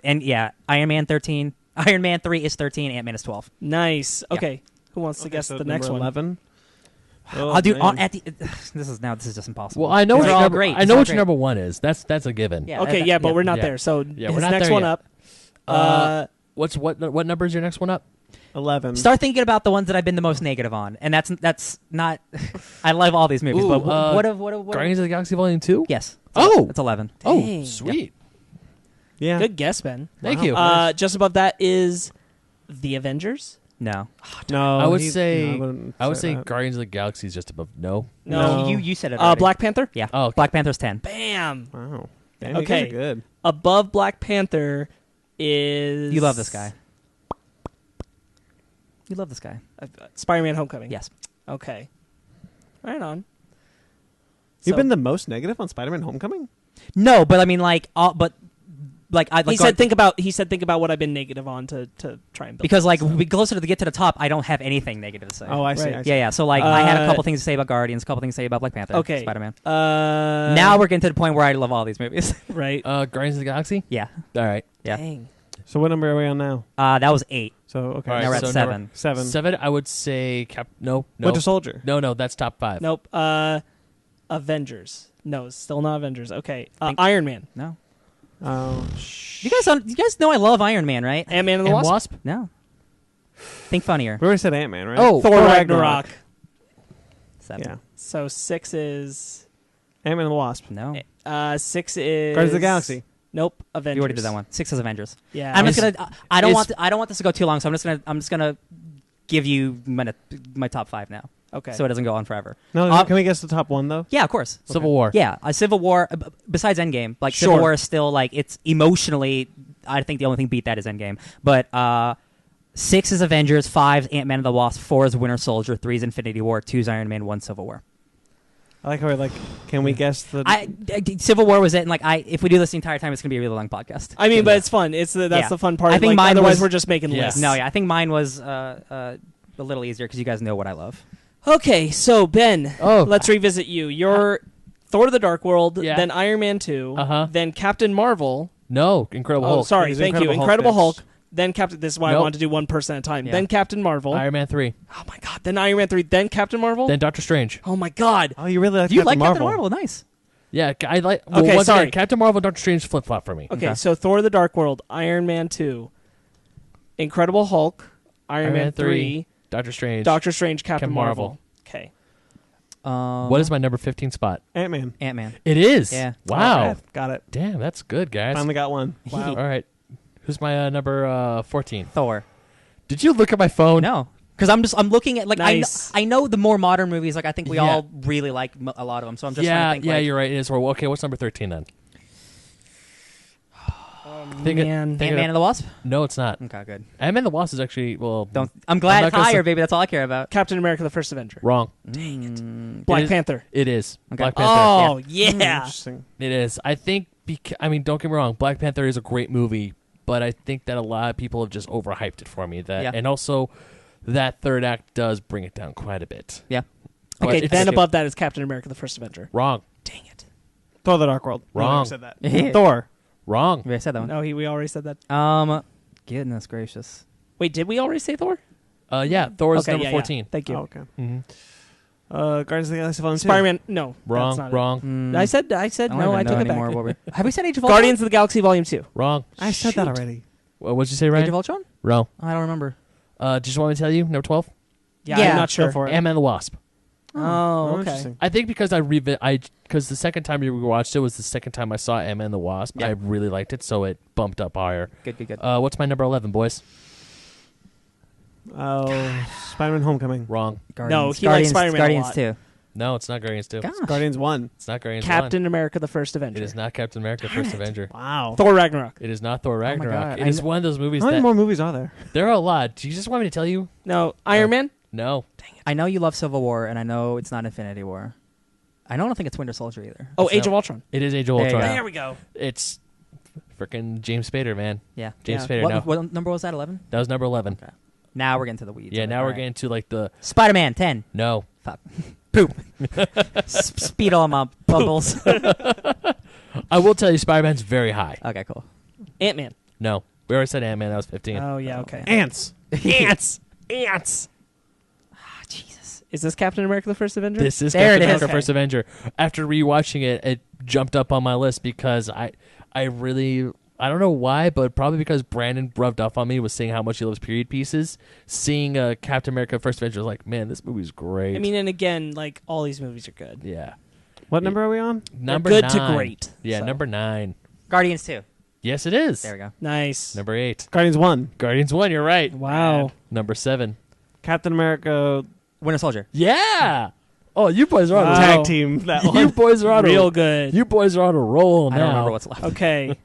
And yeah, Iron Man 13. Iron Man 3 is 13. Ant-Man is 12. Nice. Okay. Who wants to guess so the next one? 11. I'll do man. at the. This is just impossible. Well, I know They're what all number, great. I It's know all what your great. number one is. That's a given. Yeah, Okay, yeah, but we're not yeah. there. So Yeah, his we're not next there one yet. up. What number is your next one up? 11. Start thinking about the ones that I've been the most negative on, and that's not. I love all these movies, Ooh, but what? Guardians of the Galaxy Volume 2? Yes. Oh! It's 11. Oh, Dang. sweet. Yeah. Good guess, Ben. Thank you. Just above that is the Avengers. No. No, I would he- say no, wouldn't I would say that. Guardians of the Galaxy is just above. No. No. You said it. Already. Black Panther. Yeah. Oh, okay. Black Panther's 10. Bam. Wow. Damn, you guys Okay. are good. Above Black Panther is. You love this guy. You love this guy. Spider-Man: Homecoming. Yes. Okay. Right on. You've So- been the most negative on Spider-Man: Homecoming. No, but I mean, I He said think about what I've been negative on to try and build because this. we closer to get to the top, I don't have anything negative to say. Oh, I see. Right. I see. yeah. So I had a Uh, couple things to say about Guardians, a couple things to say about Black Panther, Okay. Spider-Man. Now Now we're getting to the point where I love all these movies. right. Guardians of the Galaxy? yeah. All right. Yeah. Dang. So what number are we on now? That was 8. So okay, All right, Now we're at so 7. 7. 7, I would say No. Winter Soldier. No, that's top 5. Nope. Avengers. No, it's still not Avengers. Okay. Think- Iron Man. No. Oh, You guys know I love Iron Man, right? Ant-Man and the And Wasp. Wasp? No. Think funnier. we already said Ant-Man, right? Oh, Thor Ragnarok. 7. yeah. So 6 is. Ant-Man and the Wasp. No. 6 is. Guardians of the Galaxy. Nope. Avengers. You already did that one. 6 is Avengers. Yeah. I'm just gonna. I don't is- want this to go too long, so I'm just gonna give you my top 5 now, Okay. so it doesn't go on forever. No, can we guess the top one though? Yeah, of course. Civil War. Yeah, Civil War. Besides Endgame, Civil Sure. War is still it's emotionally. I think the only thing beat that is Endgame. But 6 is Avengers, 5 is Ant-Man and the Wasp, 4 is Winter Soldier, 3 is Infinity War, 2 is Iron Man, 1 Civil War. I like how we're can we guess the? Civil War was it, and if we do this the entire time, it's gonna be a really long podcast. I mean, but it's fun. That's Yeah. the fun part. I think mine otherwise was- we're just making Yeah. lists. No, yeah, I think mine was a little easier because you guys know what I love. Okay, so Ben, Oh. let's revisit you. You're Thor: The Dark World, Yeah. then Iron Man 2, Uh-huh. then Captain Marvel. No, Incredible Oh, Hulk. sorry, He's thank you. Incredible Incredible Hulk Hulk. Then Captain. This is why I Nope. wanted to do one person at a time. Yeah. Then Captain Marvel. Iron Man 3. Oh my God. Then Iron Man 3. Then Captain Marvel. Then Doctor Strange. Oh my God. Oh, you really like You Captain like Marvel? Captain Marvel? Nice. Yeah, I like. Okay, once sorry. again, Captain Marvel and Doctor Strange flip flop for me. Okay, Okay. so Thor: The Dark World, Iron Man 2, Incredible Hulk, Iron Man 3, Doctor Strange. Doctor Strange, Captain Captain Marvel. Marvel. Okay. What is my number 15 spot? Ant-Man. Ant-Man? It is. Yeah. Wow. Alright, got it. Damn, that's good, guys. Finally got one. All right. Who's my number 14? Thor. Did you look at my phone? No, because I'm looking at Nice. I know the more modern movies. I think we Yeah. all really like a lot of them. So I'm just Yeah, trying to think. you're right. It is. Well, okay, what's number 13 then? Think it- Man. think it Ant-Man up. and the Wasp. No, it's not. Okay, good. Ant-Man and the Wasp is actually, well... Don't. I'm glad not it's gonna higher, say- baby. That's all I care about. Captain America: The First Avenger. Wrong. Black It is- Panther. It is. Okay. Black Panther. Oh yeah. Interesting. It is. I think, I mean, don't get me wrong, Black Panther is a great movie, but I think that a lot of people have just overhyped it for me. Yeah. And also, that third act does bring it down quite a bit. Yeah. But Okay, it's- then above that is Captain America: The First Avenger. Wrong. Dang it. Thor: The Dark World. Wrong. No, I said that. Thor. Wrong. I said that one. No, we already said that. Goodness gracious. Wait, did we already say Thor? Yeah, Thor is Okay, number yeah, 14. Yeah. Thank you. Oh, okay. Mm-hmm. Guardians of the Galaxy Volume 2. Spider-Man. No, that's Wrong. not Wrong. Mm, It. I said don't no. even I know took it anymore back. what have we said Age of Ultron? Guardians of the Galaxy Volume 2. Wrong. I said that already. What did you say, Age Ryan? of Ultron? Wrong. I don't remember. Just want me to tell you, number 12? Yeah, Yeah. I'm not sure. Go for it. Ant-Man and the Wasp. Oh, okay. Interesting. I think because because the second time you watched it was the second time I saw Ant-Man and the Wasp. Yeah. I really liked it, so it bumped up higher. Good. What's my number 11, boys? Oh, Spider-Man: Homecoming. Wrong. No, he likes Spider-Man a Guardians lot. 2. No, it's not Guardians 2. Gosh. Guardians 1. It's not Guardians Captain 1. America: The First Avenger. It is not Captain America, First Avenger. Wow. Thor: Ragnarok. It is not Thor my Ragnarok. God. It is one of those movies How many that... more movies are there? There are a lot. Do you just want me to tell you? No, Iron Man. No. I know you love Civil War, and I know it's not Infinity War. I don't think it's Winter Soldier either. Oh, It's Age not- of Ultron. It is Age of There you Ultron. go. There we go. It's freaking James Spader, man. Yeah. James Yeah. Spader. What number was that? 11. That was number 11. Okay. Now we're getting to the weeds. Yeah, of it. now All we're right. getting to like the... Spider-Man 10. No. Fuck. Poop. Speed all my bubbles. I will tell you, Spider-Man's very high. Okay, cool. Ant-Man. No, we already said Ant-Man. That was 15. Oh, yeah, okay. Ants. Ants. Ants. Ah, Jesus. Is this Captain America the First Avenger? This is There it Captain is. America: Okay. First Avenger. After rewatching it, it jumped up on my list because I really, I don't know why, but probably because Brandon rubbed off on me was saying how much he loves period pieces. Seeing Captain America: First Avenger, I was like, man, this movie's great. I mean, and again, like, all these movies are good. yeah. What number are we on? Number good 9. to great, Yeah, so. number 9. Guardians 2. Yes, it is. There we go. Nice. Number 8. Guardians 1. Guardians 1. You're right. Wow. Number 7. Captain America Winter Soldier. Yeah. Oh, you boys are on Wow. a tag team. That You one. boys are on Real a good. You boys are on a roll now. I don't remember what's left. Okay.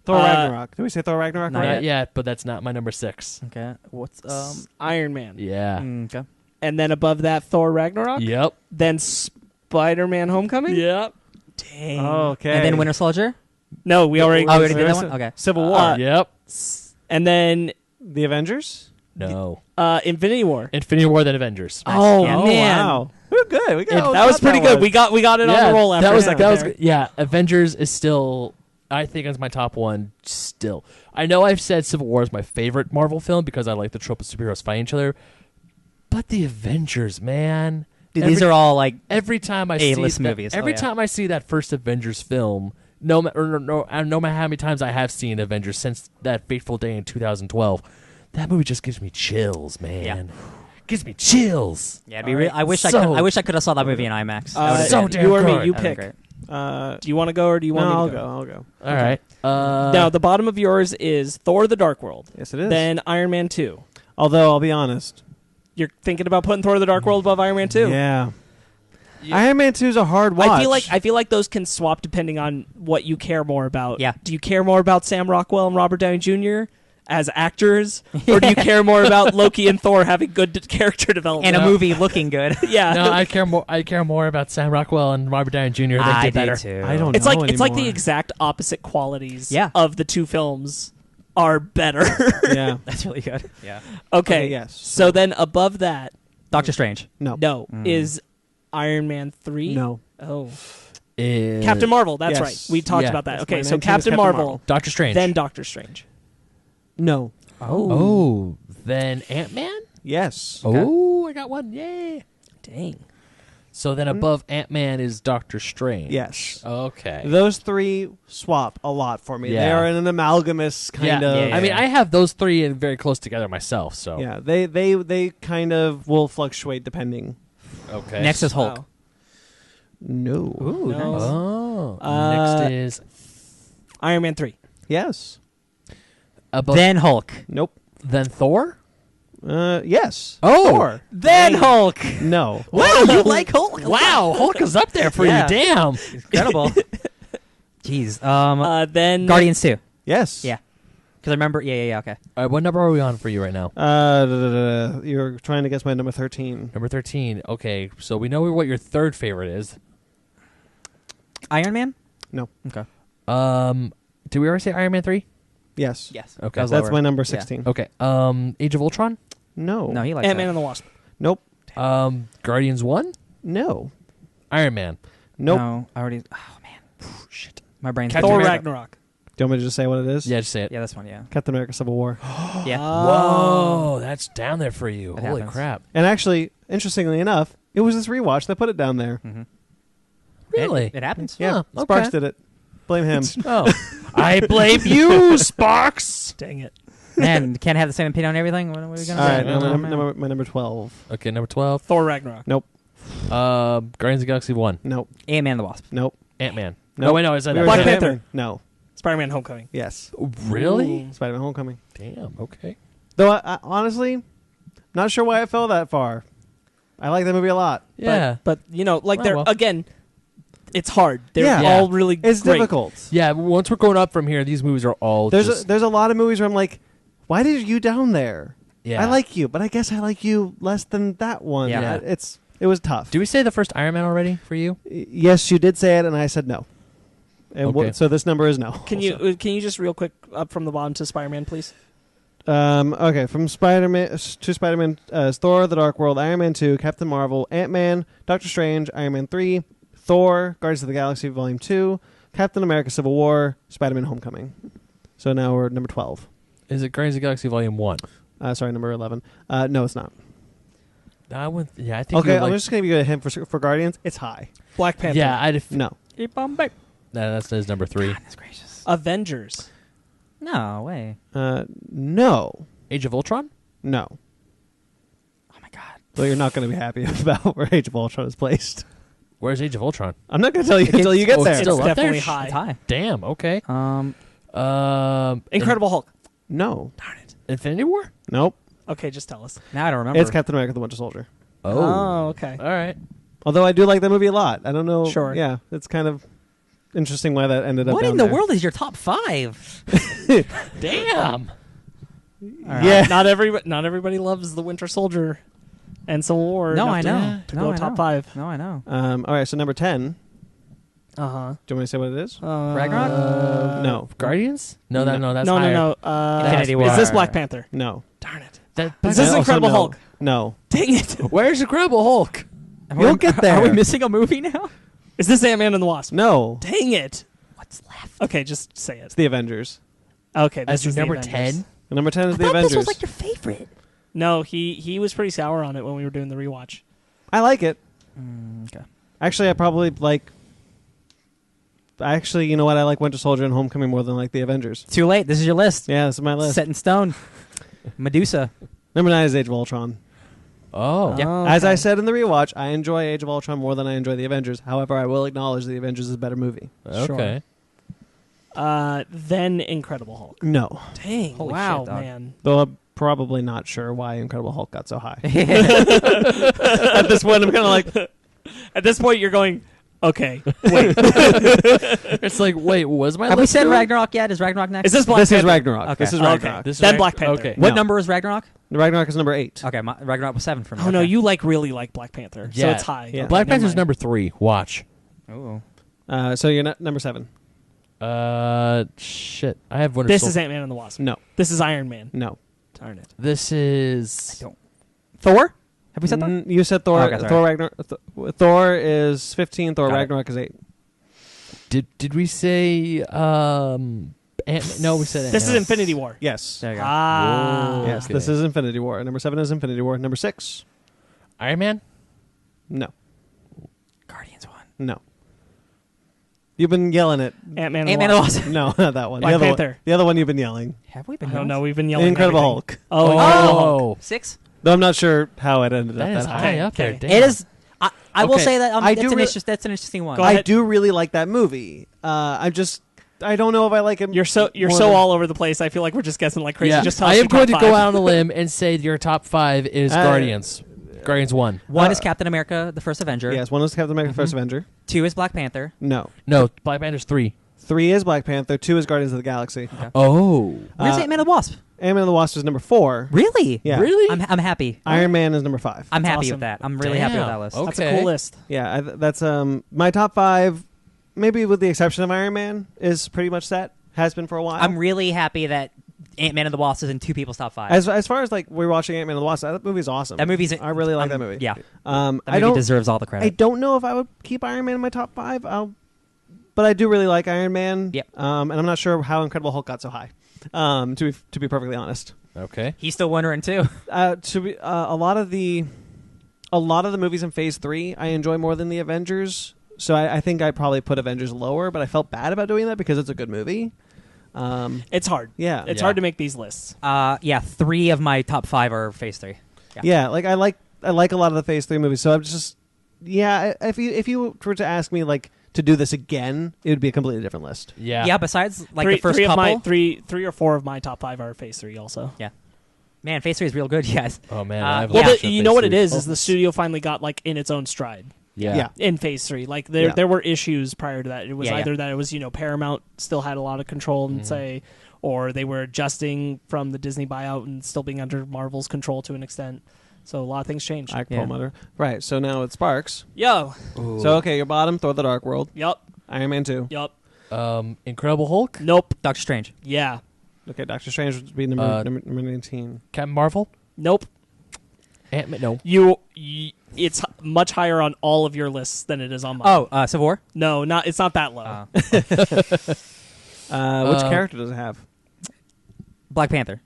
Thor Ragnarok. Did we say Thor Ragnarok? Not Not yet. yet, but that's not my number 6. Okay. What's Iron Man. Yeah. Okay. And then above that, Thor Ragnarok. Yep. Then Spider-Man Homecoming. Yep. Dang. Okay. And then Winter Soldier. No, we already. Oh, we already did that one. Okay. Civil War. Yep. And then The Avengers. No. Infinity War. Infinity War, then Avengers. Oh, Yeah. man. Wow. We're good. We got That was pretty good. We got it on the roll after that was a second that was there. good. Yeah. Avengers is still, I think, is my top one. Still, I know I've said Civil War is my favorite Marvel film because I like the trope of superheroes fighting each other, but the Avengers, man. Dude, these are all like Every time I A-list see that, movies. Every Oh, yeah. time I see that first Avengers film, no matter how many times I have seen Avengers since that fateful day in 2012, that movie just gives me chills, man. Gives me chills. Yeah, it'd be real. I wish I could have saw that movie in IMAX. That would've so been- damn you or me, good. you that'd pick. been great. Do you want to go or do you want No, me I'll to go. I'll go. All right. Now, the bottom of yours is Thor: The Dark World. Yes, it is. Then Iron Man 2. Although I'll be honest. You're thinking about putting Thor: The Dark World above Iron Man 2? Yeah. Iron Man 2 is a hard watch. I feel like those can swap depending on what you care more about. Yeah. Do you care more about Sam Rockwell and Robert Downey Jr. as actors, or do you care more about Loki and Thor having good character development? And a movie looking good. Yeah. No, I care more about Sam Rockwell and Robert Downey Jr. They I did do better. too. I don't It's know like the anymore. exact opposite qualities Yeah. of the two films are better. Yeah. That's really good. Yeah. Okay. Okay, yes. So then above that, Doctor Strange. No. no, is Iron Man 3. No. Oh. Captain Marvel, that's Yes. right. We talked Yeah. about that. Yes, Okay, my so 19 is Captain Captain Marvel, Marvel. Doctor Strange. then Doctor Strange. No. Oh, then Ant-Man? Yes. Oh, I got one. Yay. Dang. So then above Ant-Man is Doctor Strange. Yes. Okay. Those three swap a lot for me. They Yeah. are in an amalgamous kind of. I mean, I have those three very close together myself. So Yeah, they kind of will fluctuate depending. Okay. Next is Hulk. Wow. No. Ooh, No. nice. Oh. Uh, Next is Iron Man 3. Yes. above Then Hulk. Nope. then Thor. Yes. Oh. Thor. Then Hulk. No. Wow, you like Hulk? Wow, Hulk is up there for Yeah. you. Damn. Incredible. Jeez. Then Guardians 2. Yes. Yeah. Because I remember. Yeah. Okay. All right, what number are we on for you right now? You're trying to guess my number 13. Number 13. Okay, so we know what your third favorite is. Iron Man. No. Okay. Did we already say Iron Man 3? Yes. Yes. Okay. That was That's lower. my number Yeah. 16. Okay. Age of Ultron? No. No, he likes Ant-Man that. and the Wasp. Nope. Guardians 1? No. Iron Man. Nope. No, I already. Oh man. Shit. My brain's. Captain Thor America. Ragnarok. Do you want me to just say what it is? Yeah, just say it. Yeah, this one. Yeah. Captain America Civil War. Yeah. Whoa, that's down there for you. It Holy happens. crap. And actually, interestingly enough, it was this rewatch that put it down there. Mm-hmm. Really? It happens. Yeah. Huh, Sparks okay. did it. Blame him. Oh. I blame you, Sparks. Dang it. Man, can't have the same opinion on everything. What are we gonna All do? right. no, My number 12. Okay, number 12. Thor Ragnarok. Nope. Guardians of the Galaxy 1. Nope. Ant-Man and the Wasp. Nope. Ant-Man. Nope. No, wait, no, I said We that. Black already said Panther. Ant-Man. No. Spider-Man Homecoming. Yes. Really? Spider-Man Homecoming. Damn, okay. Though, I honestly, not sure why I fell that far. I like that movie a lot. Yeah. But you know, like Oh, they're well. again, it's hard. They're Yeah. all really It's great. difficult. Yeah, once we're going up from here, these movies are all There's just... a lot of movies where I'm like, why did you down there? yeah. I like you, but I guess I like you less than that one. Yeah. It was tough. Do we say the first Iron Man already for you? Yes, you did say it, and I said no. And Okay. so this number is no. Can you just real quick up from the bottom to Spider-Man, please? Okay, from Spider-Man to Spider-Man, Thor: The Dark World, Iron Man 2, Captain Marvel, Ant-Man, Doctor Strange, Iron Man 3, Thor: Guardians of the Galaxy Volume 2, Captain America: Civil War, Spider-Man: Homecoming. So now we're at number 12. Is it Guardians of the Galaxy Volume 1? Sorry, number 11. No, it's not. I think. Okay, you're I'm just going to give you a hint for Guardians. It's high. Black Panther. Yeah, No. that says number 3. Goodness gracious. Avengers. No way. No. Age of Ultron? No. Oh my god. Well, you're not going to be happy about where Age of Ultron is placed. Where's Age of Ultron? I'm not going to tell you until you get there. it's still It's up there? definitely high. It's high. Damn. Okay. Incredible Hulk. No. Darn it. Infinity War? Nope. Okay, just tell us. Now I don't remember. It's Captain America: The Winter Soldier. Oh, okay. All right. Although I do like that movie a lot. I don't know. Sure. Yeah, it's kind of interesting why that ended up What down in the there. world is your top 5? Damn. Yeah. Not everybody loves the Winter Soldier and Civil War. No, enough I to- know. To No, go I top know. 5. No, I know. All right, so number 10. Uh huh. Do you want me to say what it is? Ragnarok? No. Guardians? No, that's No, higher. no. Infinity Is War. this Black Panther? No. Darn it. Is Is this Also Incredible no. Hulk? No. Dang it. Where's Incredible Hulk? You'll get there. Are we missing a movie now? Is this Ant-Man and the Wasp? No. Dang it. What's left? Okay, just say it. It's the Avengers. Okay, this That's is the number Avengers. 10? Number 10 is I the thought Avengers. this was like your favorite. No, he was pretty sour on it when we were doing the rewatch. I like it. Okay. Actually, I probably like... Actually, you know what? I like Winter Soldier and Homecoming more than I like the Avengers. Too late. This is your list. Yeah, this is my list. Set in stone. Medusa. Number 9 is Age of Ultron. Oh. Yeah. As I said in the rewatch, I enjoy Age of Ultron more than I enjoy the Avengers. However, I will acknowledge the Avengers is a better movie. Okay. Then Incredible Hulk. No. Dang. Holy wow, shit, dog. man. Though I'm probably not sure why Incredible Hulk got so high. At this point, I'm kind of like... At this point, you're going, okay, wait. It's like, wait, was my Have we list said good? Ragnarok yet? Is Ragnarok next? Is this Black This is Panther? Ragnarok. Okay. This is Okay. Ragnarok. This is Then Black Panther. Okay. What No. number is Ragnarok? Ragnarok is number 8. Okay, Ragnarok was 7 for me. Oh, no, Okay. you really like Black Panther, so Yeah. it's high. Yeah. Okay, Black never Panther's mind. number 3. Watch. Ooh. So you're not number 7. Shit. I have Winter This Soldier. is Ant-Man and the Wasp. No. This is Iron Man. No. Darn it. This is... Thor? Have we said that? You said Thor. Okay, sorry. Thor Ragnarok. Thor is 15. Thor Got it. Ragnarok is 8. Did we say... Ant-Man? No, we said Ant-Man. This is Infinity War. Yes. There you go. Ah. Whoa. Yes, Okay. this is Infinity War. Number 7 is Infinity War. Number 6? Iron Man? No. Guardians 1. No. You've been yelling it. Ant-Man Ant-Man and the Wasp. No, not that one. Black the other Panther. One, the other one you've been yelling. Have we been I don't know. yelling? We've been yelling Incredible everything. Hulk. Oh, Incredible Hulk. Oh. 6? Though I'm not sure how it ended up That is that high high. up there. Okay. Damn. It is. I will Okay. say that I that's, do that's an interesting one. Go ahead. I do really like that movie. I don't know if I like it. You're so more so than- all over the place. I feel like we're just guessing like crazy. Yeah. Just tell I us am your going to top go 5. out on a limb and say your top 5 is Guardians. Guardians 1. 1 is Captain America, the first Avenger. Yes, 1 is Captain America: First Avenger. 2 is Black Panther. No. No, Black Panther's 3. 3 is Black Panther. 2 is Guardians of the Galaxy. Oh. Where's Uh, Ant-Man and the Wasp? Ant-Man and the Wasp is number 4. Really? Yeah. Really? I'm happy. Iron Man is number 5. I'm That's happy awesome. with that. I'm really happy with that list. Okay. That's a cool list. Yeah, that's my top 5. Maybe with the exception of Iron Man, is pretty much set. Has been for a while. I'm really happy that Ant-Man and the Wasp is in 2 people's top 5. As far as like we're watching Ant-Man and the Wasp, that movie's awesome. That movie's. I really like that movie. Yeah. That That movie deserves all the I credit. don't know if I would keep Iron Man in my top 5. But I do really like Iron Man. Yep. And I'm not sure how Incredible Hulk got so high. To be perfectly honest. Okay. He's still wondering too. A lot of the movies in Phase 3 I enjoy more than the Avengers. So I think I probably put Avengers lower, but I felt bad about doing that because it's a good movie. It's hard. Yeah. It's Yeah. hard to make these lists. Yeah, 3 of my top 5 are Phase 3. Yeah, like I like a lot of the Phase 3 movies. So I'm just if you were to ask me like to do this again, it would be a completely different list. Yeah. Yeah, besides like three, the first three couple. of my three or four of my top 5 are Phase 3 also. Man, Phase 3 is real good, you guys. Oh, man. Uh, I have yeah. Well, watched you Phase know what it 3. is the studio finally got like in its own stride Yeah. in Phase 3. Like Yeah. there were issues prior to that. It was Yeah, either that it was Paramount still had a lot of control and say, or they were adjusting from the Disney buyout and still being under Marvel's control to an extent. So a lot of things changed. Right. So now it's Sparks. Yo. So okay, your bottom, Thor: The Dark World, Yup. Iron Man 2. Yup. Incredible Hulk? Nope. Doctor Strange. Yeah. Okay, Doctor Strange would be number 19. Captain Marvel. Nope. Ant-Man. No. It's much higher on all of your lists than it is on mine. Oh, Civil War. No, it's not that low. Which character does it have? Black Panther.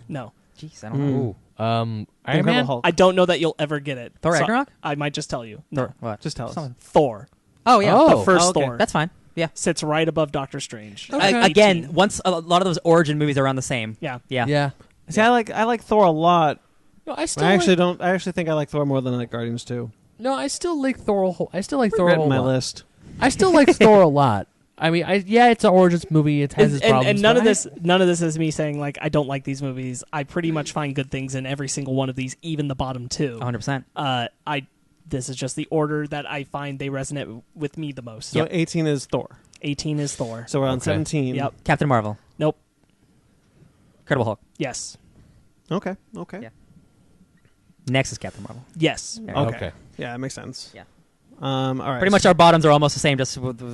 No. Jeez, I don't know. Iron Incredible Man. Hulk. I don't know that you'll ever get it. Thor So- Ragnarok? I might just tell you. No. What? Just tell us. Something. Thor. Oh yeah. Oh. The first okay. Thor. That's fine. Yeah. Sits right above Doctor Strange. Okay. Again, once a lot of those origin movies are around the same. Yeah. Yeah. Yeah. See, I like Thor a lot. No, I still. I actually don't. I actually think I like Thor more than I like Guardians 2. No, I still like Thor. I still like Thor a Regretting whole my lot. list. I still like Thor a lot. I mean, it's an origins movie. It has its problems. And none of but none of this is me saying like I don't like these movies. I pretty much find good things in every single one of these, even the bottom two. 100%. This is just the order that I find they resonate with me the most. So 18 is Thor. 18 is Thor. So we're on Okay. 17. Yep. Captain Marvel. Nope. Incredible Hulk. Yes. Okay. Yeah. Next is Captain Marvel. Yes. Yeah. Okay. Yeah, that makes sense. Yeah. All right. Pretty much our bottoms are almost the same, just with a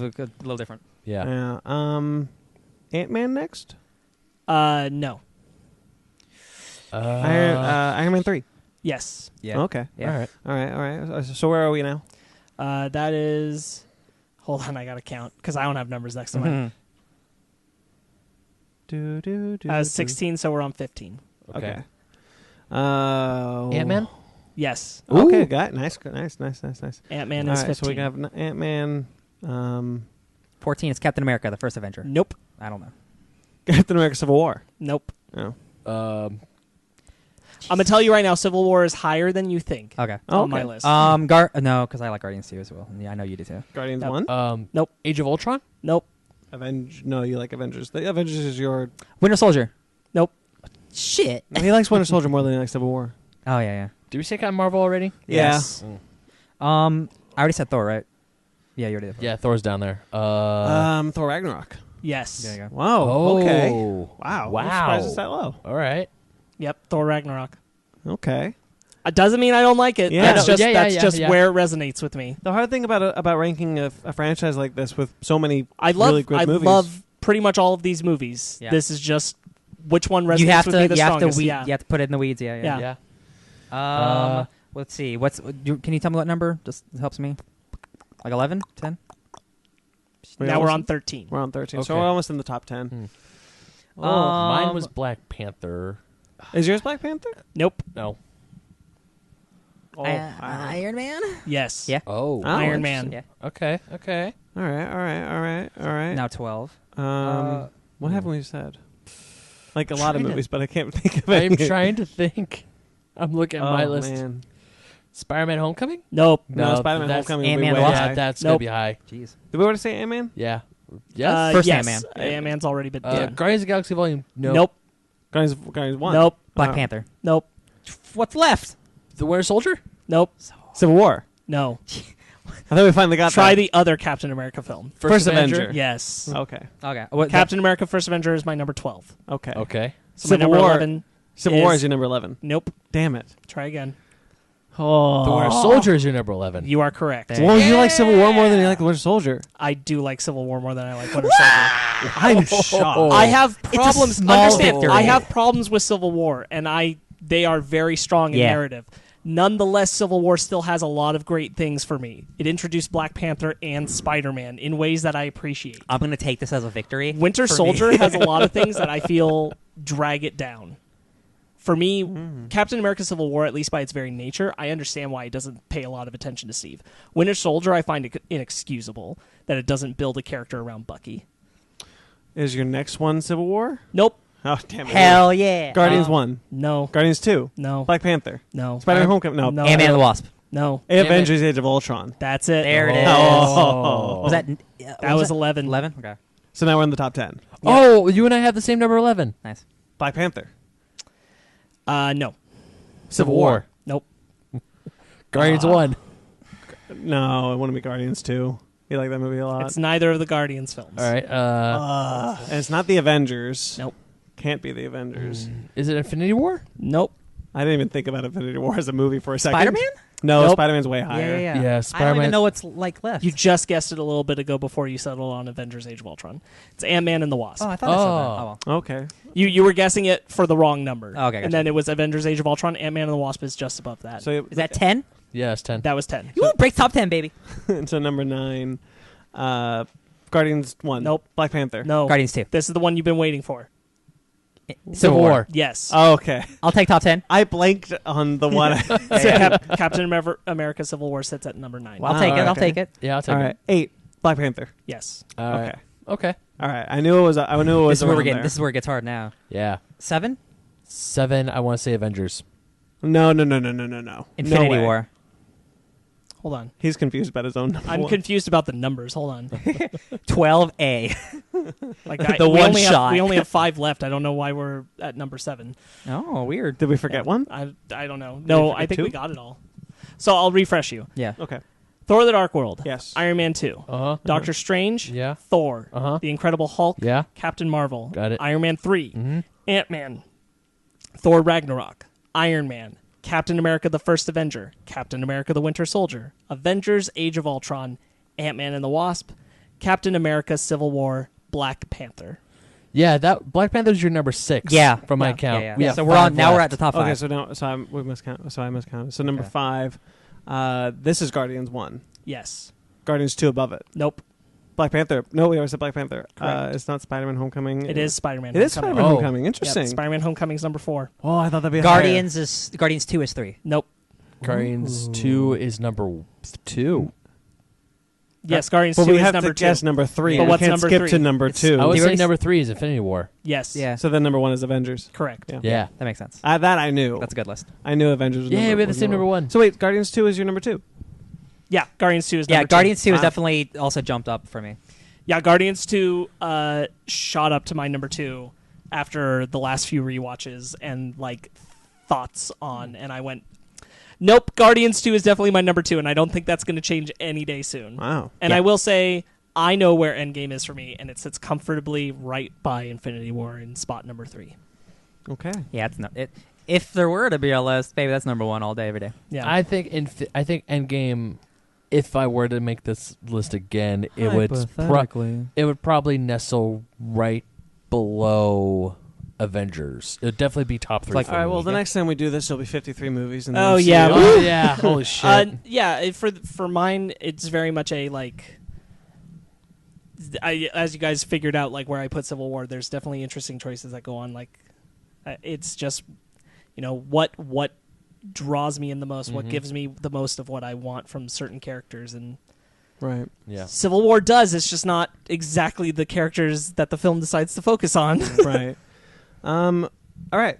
little different. Yeah. Yeah. Ant-Man next. No. Iron Man 3. Yes. Yeah. Okay. Yeah. All right. All right. So where are we now? That is. Hold on, I gotta count because I don't have numbers next to mine. Mm-hmm. 16, so we're on 15. Okay. Ant-Man. Yes. Okay, got it. Nice. Ant-Man All is right, 15. so we can have Ant-Man, 14 is Captain America, the first Avenger. Nope. I don't know. Captain America: Civil War. Nope. Oh. I'm gonna tell you right now, Civil War is higher than you think. Okay. On my list. No, because I like Guardians 2 as well. Yeah, I know you do too. Guardians Yep. 1. Nope. Age of Ultron. Nope. No, you like Avengers. The Avengers is your. Winter Soldier. Nope. Shit. No, he likes Winter Soldier more than he likes Civil War. Oh yeah, Did we say Captain Marvel already? Yes. yeah. I already said Thor, right? Yeah, you already did. Thor. Yeah, Thor's down there. Thor Ragnarok. Yes. There you go. Wow. Oh. Okay. Wow. Wow. I'm surprised it's that low. All right. Yep. Thor Ragnarok. Okay. It doesn't mean I don't like it. Yeah. That's No, just where it resonates with me. The hard thing about ranking a franchise like this with so many I love. really good I movies. love pretty much all of these movies. Yeah. This is just which one resonates You have with me to. the You have to. strongest. You Yeah. have to put it in the weeds. Yeah. Yeah. Yeah. Let's see. Can you tell me what number? Just helps me. Like 11, 10. Now we're on 13. We're on 13. So Okay. we're almost in the top 10. Mine was Black Panther. Is yours Black Panther? Nope. No. Oh, Iron Man. Yes. Yeah. Oh. Iron Man. Yeah. Okay. Okay. All right. Now 12. What haven't we said? Like a lot of trying to- movies, but I can't think of I'm any. trying to think. I'm looking at my list. Man. Spider-Man: Homecoming. Nope. No, Spider-Man that's- Homecoming will be Ant-Man way the Wasp. high. Yeah, that's Nope. gonna be high. Jeez. Did we already say Ant-Man? Yeah. Yes. First yes. Ant-Man. Ant-Man's already been done. Guardians of the Galaxy Volume. No. Nope. Guardians 1. Nope. Black Panther. Nope. What's left? The Winter Soldier. Nope. Civil War. No. I thought we finally got Try that. the other Captain America film. First Avenger. Yes. Okay. Okay. What, Captain America: First Avenger is my number 12. Okay. Okay. So my Civil number War. 11. Civil War is your number 11. Nope. Damn it. Try again. Oh. The Winter Soldier is your number 11. You are correct. There. Well, you like Civil War more than you like the Winter Soldier. I do like Civil War more than I like Winter Soldier. I'm shocked. I have a problems. small Understand, victory. I have problems with Civil War, and they are very strong in Yeah. narrative. Nonetheless, Civil War still has a lot of great things for me. It introduced Black Panther and Spider-Man in ways that I appreciate. I'm going to take this as a victory. Winter for Soldier me. has a lot of things that I feel drag it down. For me, Captain America Civil War, at least by its very nature, I understand why it doesn't pay a lot of attention to Steve. Winter Soldier, I find it inexcusable that it doesn't build a character around Bucky. Is your next one Civil War? Nope. Oh, damn it. Hell yeah. Guardians 1. No. Guardians 2. No. Black Panther. No. Spider-Man Homecoming. No. No. Ant-Man and the Wasp. No. Avengers Age of Ultron. That's it. There it is. Oh. Was that? That was 11. 11? Okay. So now we're in the top 10. Oh, you and I have the same number 11. Nice. Black Panther. No. Civil War. Nope. Guardians 1. No, I want to be Guardians 2. You like that movie a lot. It's neither of the Guardians films. All right. And it's not the Avengers. Nope. Can't be the Avengers. Is it Infinity War? Nope. I didn't even think about Infinity War as a movie for a second. Spider-Man? No, Nope. Spider-Man's way higher. Yeah, I don't even Spider-Man. know what's like left. You just guessed it a little bit ago before you settled on Avengers: Age of Ultron. It's Ant-Man and the Wasp. I thought I said that. Oh, well. Okay. You were guessing it for the wrong number. Oh, okay, And gotcha. then it was Avengers: Age of Ultron. Ant-Man and the Wasp is just above that. So Is that 10? Yeah, it's 10. that was 10. You break top 10, baby. so number 9, Guardians 1. Nope. Black Panther. No. Guardians 2. This is the one you've been waiting for. Civil War. Yes. Oh, okay. I'll take top 10. I blanked on the one. Captain America: Civil War sits at number 9. Well, I'll take it. alright, I'll okay. take it. Yeah, I'll take All it. right. 8, Black Panther. Yes. All right. Okay. Okay. All right. I knew it was. I knew it was This is where we're around getting. there. This is where it gets hard now. Yeah. 7. 7, I want to say Avengers. No. Infinity No way. War. Hold on. He's confused about his own number. I'm confused about the numbers. Hold on. 12A. Like The we one only shot. we only have 5 left. I don't know why we're at number 7. Oh, weird. Did we forget one? I don't know. No, I forget think 2? we got it all. So I'll refresh you. Yeah. Okay. Thor: The Dark World. Yes. Iron Man 2. Uh-huh. Doctor Strange. Yeah. Thor. Uh-huh. The Incredible Hulk. Yeah. Captain Marvel. Got it. Iron Man 3. Mm-hmm. Ant-Man. Thor: Ragnarok. Iron Man. Captain America: The First Avenger. Captain America: The Winter Soldier. Avengers: Age of Ultron. Ant-Man and the Wasp. Captain America: Civil War. Black Panther. Yeah, that Black Panther's your number 6. Yeah. From my Yeah. count. Yeah. We have So we're 5 on. Now we're left. at the top 5. Okay. So now, we must count. So I must count. So number Okay. 5. This is Guardians 1. Yes. Guardians 2 above it. Nope. Black Panther. No, we always said Black Panther. Correct. It's not Spider-Man: Homecoming. It is Spider-Man. It is Homecoming. Spider-Man: Oh. Homecoming. Interesting. Yep, Spider-Man: Homecoming's number 4. Oh, I thought that'd be Guardians 2 is 3. Nope. Guardians 2 is number 2. Yes, Guardians But 2 we is have number to 2. guess number 3. But We what's can't number skip 3? to number It's- 2. I would You say already number 3 is Infinity War. Yes. Yeah. So then number 1 is Avengers. Correct. Yeah. Yeah. That makes sense. That I knew. That's a good list. I knew Avengers was Yeah, number, we have the was same number 1. So wait, Guardians 2 is your number 2. Yeah, Guardians 2 is Yeah, number 2. Guardians 2 is Wow. definitely also jumped up for me. Yeah, Guardians 2 shot up to my number 2 after the last few rewatches and like thoughts on, and I went, nope, Guardians 2 is definitely my number 2, and I don't think that's going to change any day soon. Wow. And Yeah. I will say, I know where Endgame is for me, and it sits comfortably right by Infinity War in spot number 3. Okay. Yeah, it's not it. If there were to be a list, baby, that's number 1 all day, every day. Yeah, I think Endgame, if I were to make this list again, it would probably nestle right below Avengers. It would definitely be top 3 like- for All right, me. well, the next time we do this, it'll be 53 movies. In the Oh, MCU. yeah. Oh, yeah. Holy shit. yeah. For mine, it's very much a like. As you guys figured out, like where I put Civil War, there's definitely interesting choices that go on. Like, it's just, what draws me in the most, what Mhm. gives me the most of what I want from certain characters, and Right. Yeah. Civil War does. It's just not exactly the characters that the film decides to focus on. Right. All right.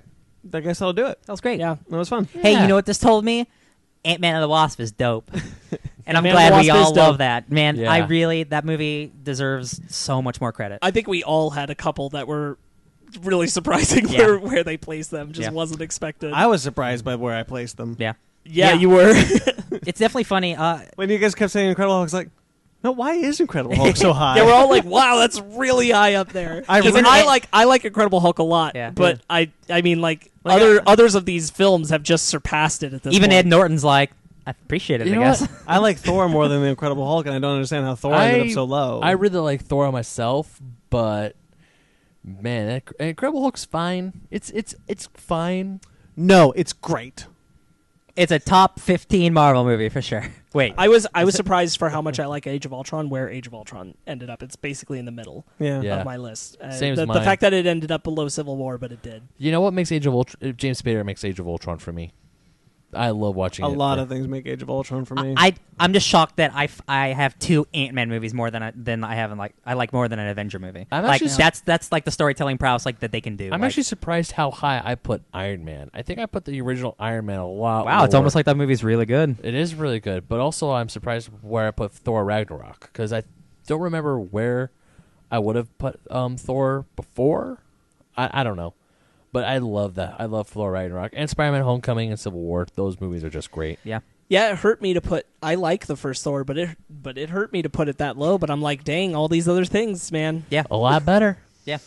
I guess I'll do it. That was great. Yeah. That was fun. Hey, Yeah. you know what this told me? Ant-Man and the Wasp is dope. And I'm Ant-Man glad and we the Wasp all is love dope. that. Man, Yeah. that movie deserves so much more credit. I think we all had a couple that were really surprising Yeah. where they placed them. Just Yeah. wasn't expected. I was surprised by where I placed them. Yeah. yeah, Yeah. you were. It's definitely funny. When you guys kept saying Incredible Hulk, I was like, no, why is Incredible Hulk so high? Yeah, we're all like, "Wow, that's really high up there." I Even really- I like Incredible Hulk a lot, Yeah. but I mean, like Like, others of these films have just surpassed it at this even point. Ed Norton's like, I appreciate it, You I know guess. what? I like Thor more than the Incredible Hulk, and I don't understand how Thor ended up so low. I really like Thor myself, but man, Incredible Hulk's fine. It's fine. No, it's great. It's a top 15 Marvel movie for sure. Wait. I was surprised for how much I like Age of Ultron, where Age of Ultron ended up. It's basically in the middle Yeah. Yeah. of my list. Same as the mine. fact that it ended up below Civil War, but it did. You know what makes Age of Ultron? James Spader makes Age of Ultron for me. I love watching A it. lot of things make Age of Ultron for me. I'm just shocked that I have 2 Ant-Man movies more than I have I like more than an Avenger movie. I'm like actually that's like the storytelling prowess like that they can do. I'm like, actually surprised how high I put Iron Man. I think I put the original Iron Man a lot. wow, it's lower. almost like that movie's really good. It is really good, but also I'm surprised where I put Thor Ragnarok because I don't remember where I would have put Thor before. I don't know, but I love that. I love Thor Ragnarok and Spider-Man: Homecoming and Civil War. Those movies are just great. Yeah. Yeah, it hurt me to put. I like the first Thor, but it hurt me to put it that low. But I'm like, dang, all these other things, man. Yeah. A lot better. Yeah.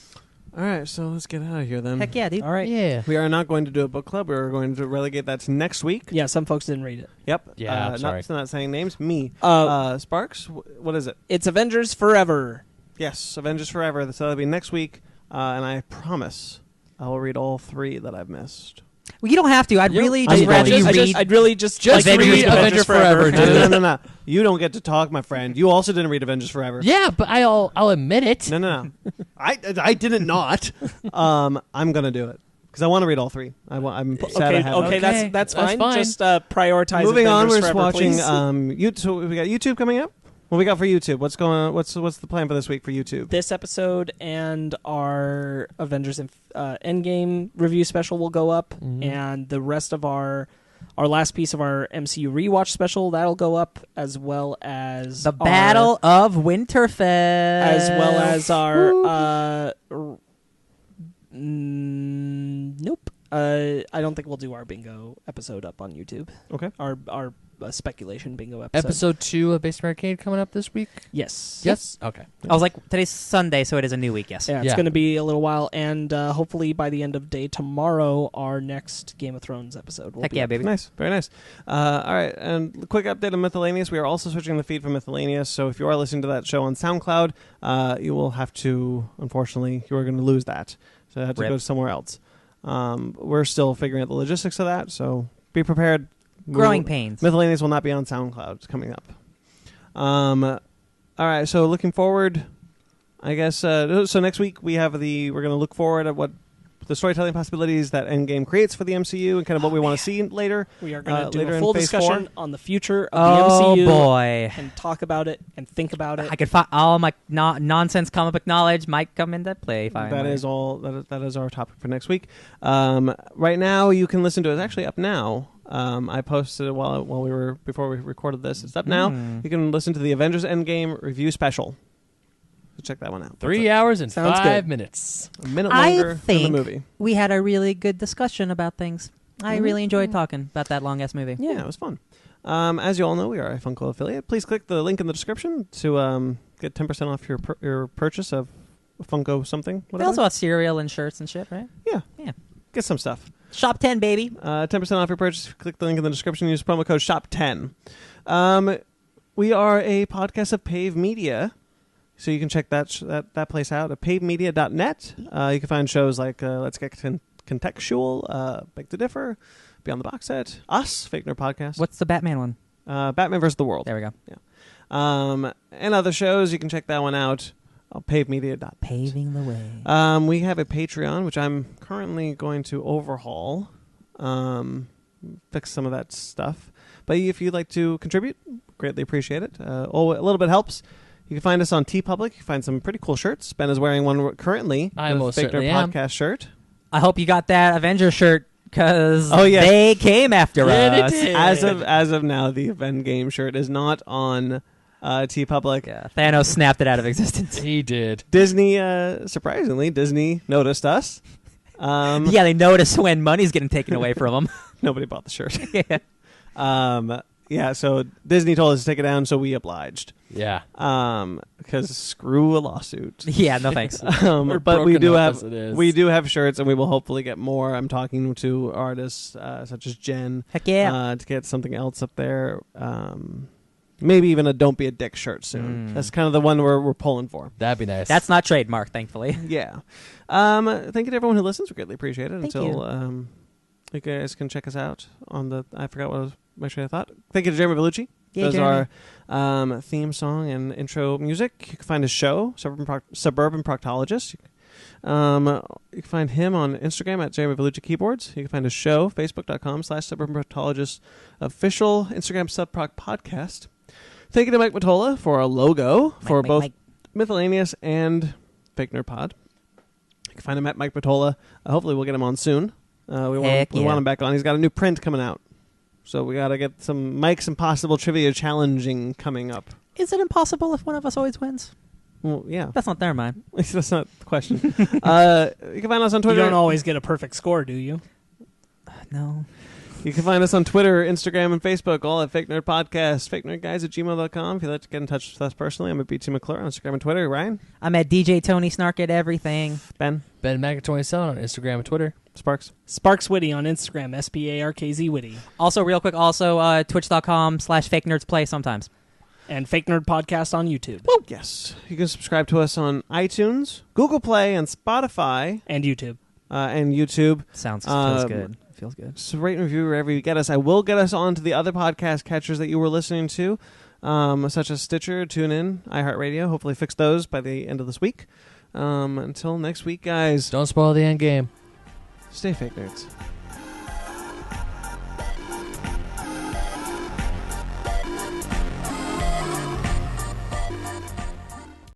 All right, so let's get out of here then. Heck yeah, dude. All right. Yeah. We are not going to do a book club. We're going to relegate that to next week. Yeah, some folks didn't read it. Yep. Yeah, I'm sorry. Not saying names. Me. Sparks, what is it? It's Avengers Forever. Yes, Avengers Forever. So that'll be next week. And I promise I will read all 3 that I've missed. Well, you don't have to. I'd really just rather you read. I'd really just read Avengers Forever. No. You don't get to talk, my friend. You also didn't read Avengers Forever. Yeah, but I'll admit it. No. I didn't not. I'm gonna do it because I want to read all 3. I'm sad I haven't. Okay, that's fine. Just prioritize. Moving on, Avengers we're Forever, watching. please. So we got YouTube coming up. What we got for YouTube? What's going on? What's the plan for this week for YouTube? This episode and our Avengers Endgame review special will go up, and the rest of our last piece of our MCU rewatch special that'll go up, as well as The Battle of Winterfell, as well as our nope. I don't think we'll do our bingo episode up on YouTube. Okay. Our speculation bingo episode. Episode 2 of Basement Arcade coming up this week? Yes. Yes? Okay. I was like, today's Sunday, so it is a new week. Yes. Yeah, it's going to be a little while, and hopefully by the end of day tomorrow, our next Game of Thrones episode will Heck be yeah, up. baby. Nice, very nice. All right, and a quick update on Miscellaneous. We are also switching the feed for Miscellaneous, so if you are listening to that show on SoundCloud, you will have to, unfortunately, you are going to lose that. So you have to Rip. go somewhere else. We're still figuring out the logistics of that, so be prepared. Growing pains. Miscellaneous will not be on SoundCloud. It's coming up. All right, so looking forward, I guess. So next week we're going to look forward at what the storytelling possibilities that Endgame creates for the MCU and kind of what we want to see later. We are going to do later a full in Phase discussion 4. on the future of the MCU. Oh boy! And talk about it and think about it. I could find all my nonsense comic book knowledge might come into play. Finally. That is all. That is our topic for next week. Right now, you can listen to it. It's actually up now. I posted it before we recorded this. It's up now. You can listen to the Avengers Endgame review special. So check that one out. 3 hours and Sounds 5 good. minutes. A minute I longer than the think movie. we had a really good discussion about things. I really enjoyed talking about that long ass movie. Yeah, it was fun. As you all know, we are a Funko affiliate. Please click the link in the description to get 10% off your purchase of Funko something. We Whatever. also have cereal and shirts and shit, right? Yeah. Yeah. Get some stuff. Shop 10, baby. 10% off your purchase. Click the link in the description. Use promo code SHOP10. We are a podcast of Pave Media, so you can check that place out at pavemedia.net. You can find shows like Let's Get Contextual, Beg to Differ, Beyond the Box Set, Us, Fake Nerd Podcast. What's the Batman one? Batman vs. the World. There we go. And other shows. You can check that one out. Pavemedia.net. Paving the way. We have a Patreon, which I'm currently going to overhaul, fix some of that stuff. But if you'd like to contribute, greatly appreciate it. A little bit helps. You can find us on TeePublic. You can find some pretty cool shirts. Ben is wearing one currently. I the most Fake Nerd certainly am. Podcast shirt. I hope you got that Avengers shirt because yes. they came after Yeah, us. they did. As of now, the Endgame shirt is not on TeePublic. Yeah, Thanos snapped it out of existence. He did. Disney, surprisingly, Disney noticed us. Yeah, they notice when money's getting taken away from them. Nobody bought the shirt. Yeah. So Disney told us to take it down, so we obliged. Yeah. Because screw a lawsuit. Yeah, no thanks. But we broken do up have as it is. we do have shirts, and we will hopefully get more. I'm talking to artists such as Jen. Heck yeah. To get something else up there. Maybe even a "Don't Be a Dick" shirt soon. That's kind of the one we're pulling for. That'd be nice. That's not trademark, thankfully. Yeah. Thank you to everyone who listens. We greatly appreciate it. Thank Until you guys can check us out on the. I forgot what I was. My train of thought. Thank you to Jeremy Vellucci. Yeah, Does Jeremy. our theme song and intro music. You can find his show, Suburban Proctologist. You can find him on Instagram at Jeremy Vellucci Keyboards. You can find his show, Facebook.com/Suburban Proctologist Official, Instagram Subproc Podcast. Thank you to Mike Matola for our logo for both Miscellaneous and Fake Nerd Pod. You can find him at Mike Matola. Hopefully we'll get him on soon. We want him back on. He's got a new print coming out. So we got to get some Mike's Impossible Trivia Challenging coming up. Is it impossible if one of us always wins? Well, yeah. That's not their mind. That's not the question. You can find us on You Twitter. don't always get a perfect score, do you? No. You can find us on Twitter, Instagram, and Facebook, all at Fake Nerd Podcast. FakeNerdGuys@gmail.com. If you'd like to get in touch with us personally, I'm at BT McClure on Instagram and Twitter. Ryan? I'm at DJ Tony Snark at everything. Ben? Ben Mac27 on Instagram and Twitter. Sparks? Sparks Witty on Instagram, SPARKZ Witty. Also, real quick, twitch.com/FakeNerdsPlay sometimes. And Fake Nerd Podcast on YouTube. Woo! Yes. You can subscribe to us on iTunes, Google Play, and Spotify. And YouTube. And YouTube. Feels good. Feels good. So rate and review wherever you get us. I will get us on to the other podcast catchers that you were listening to, such as Stitcher, TuneIn, iHeartRadio. Hopefully fix those by the end of this week. Until next week, guys. Don't spoil the end game. Stay fake nerds.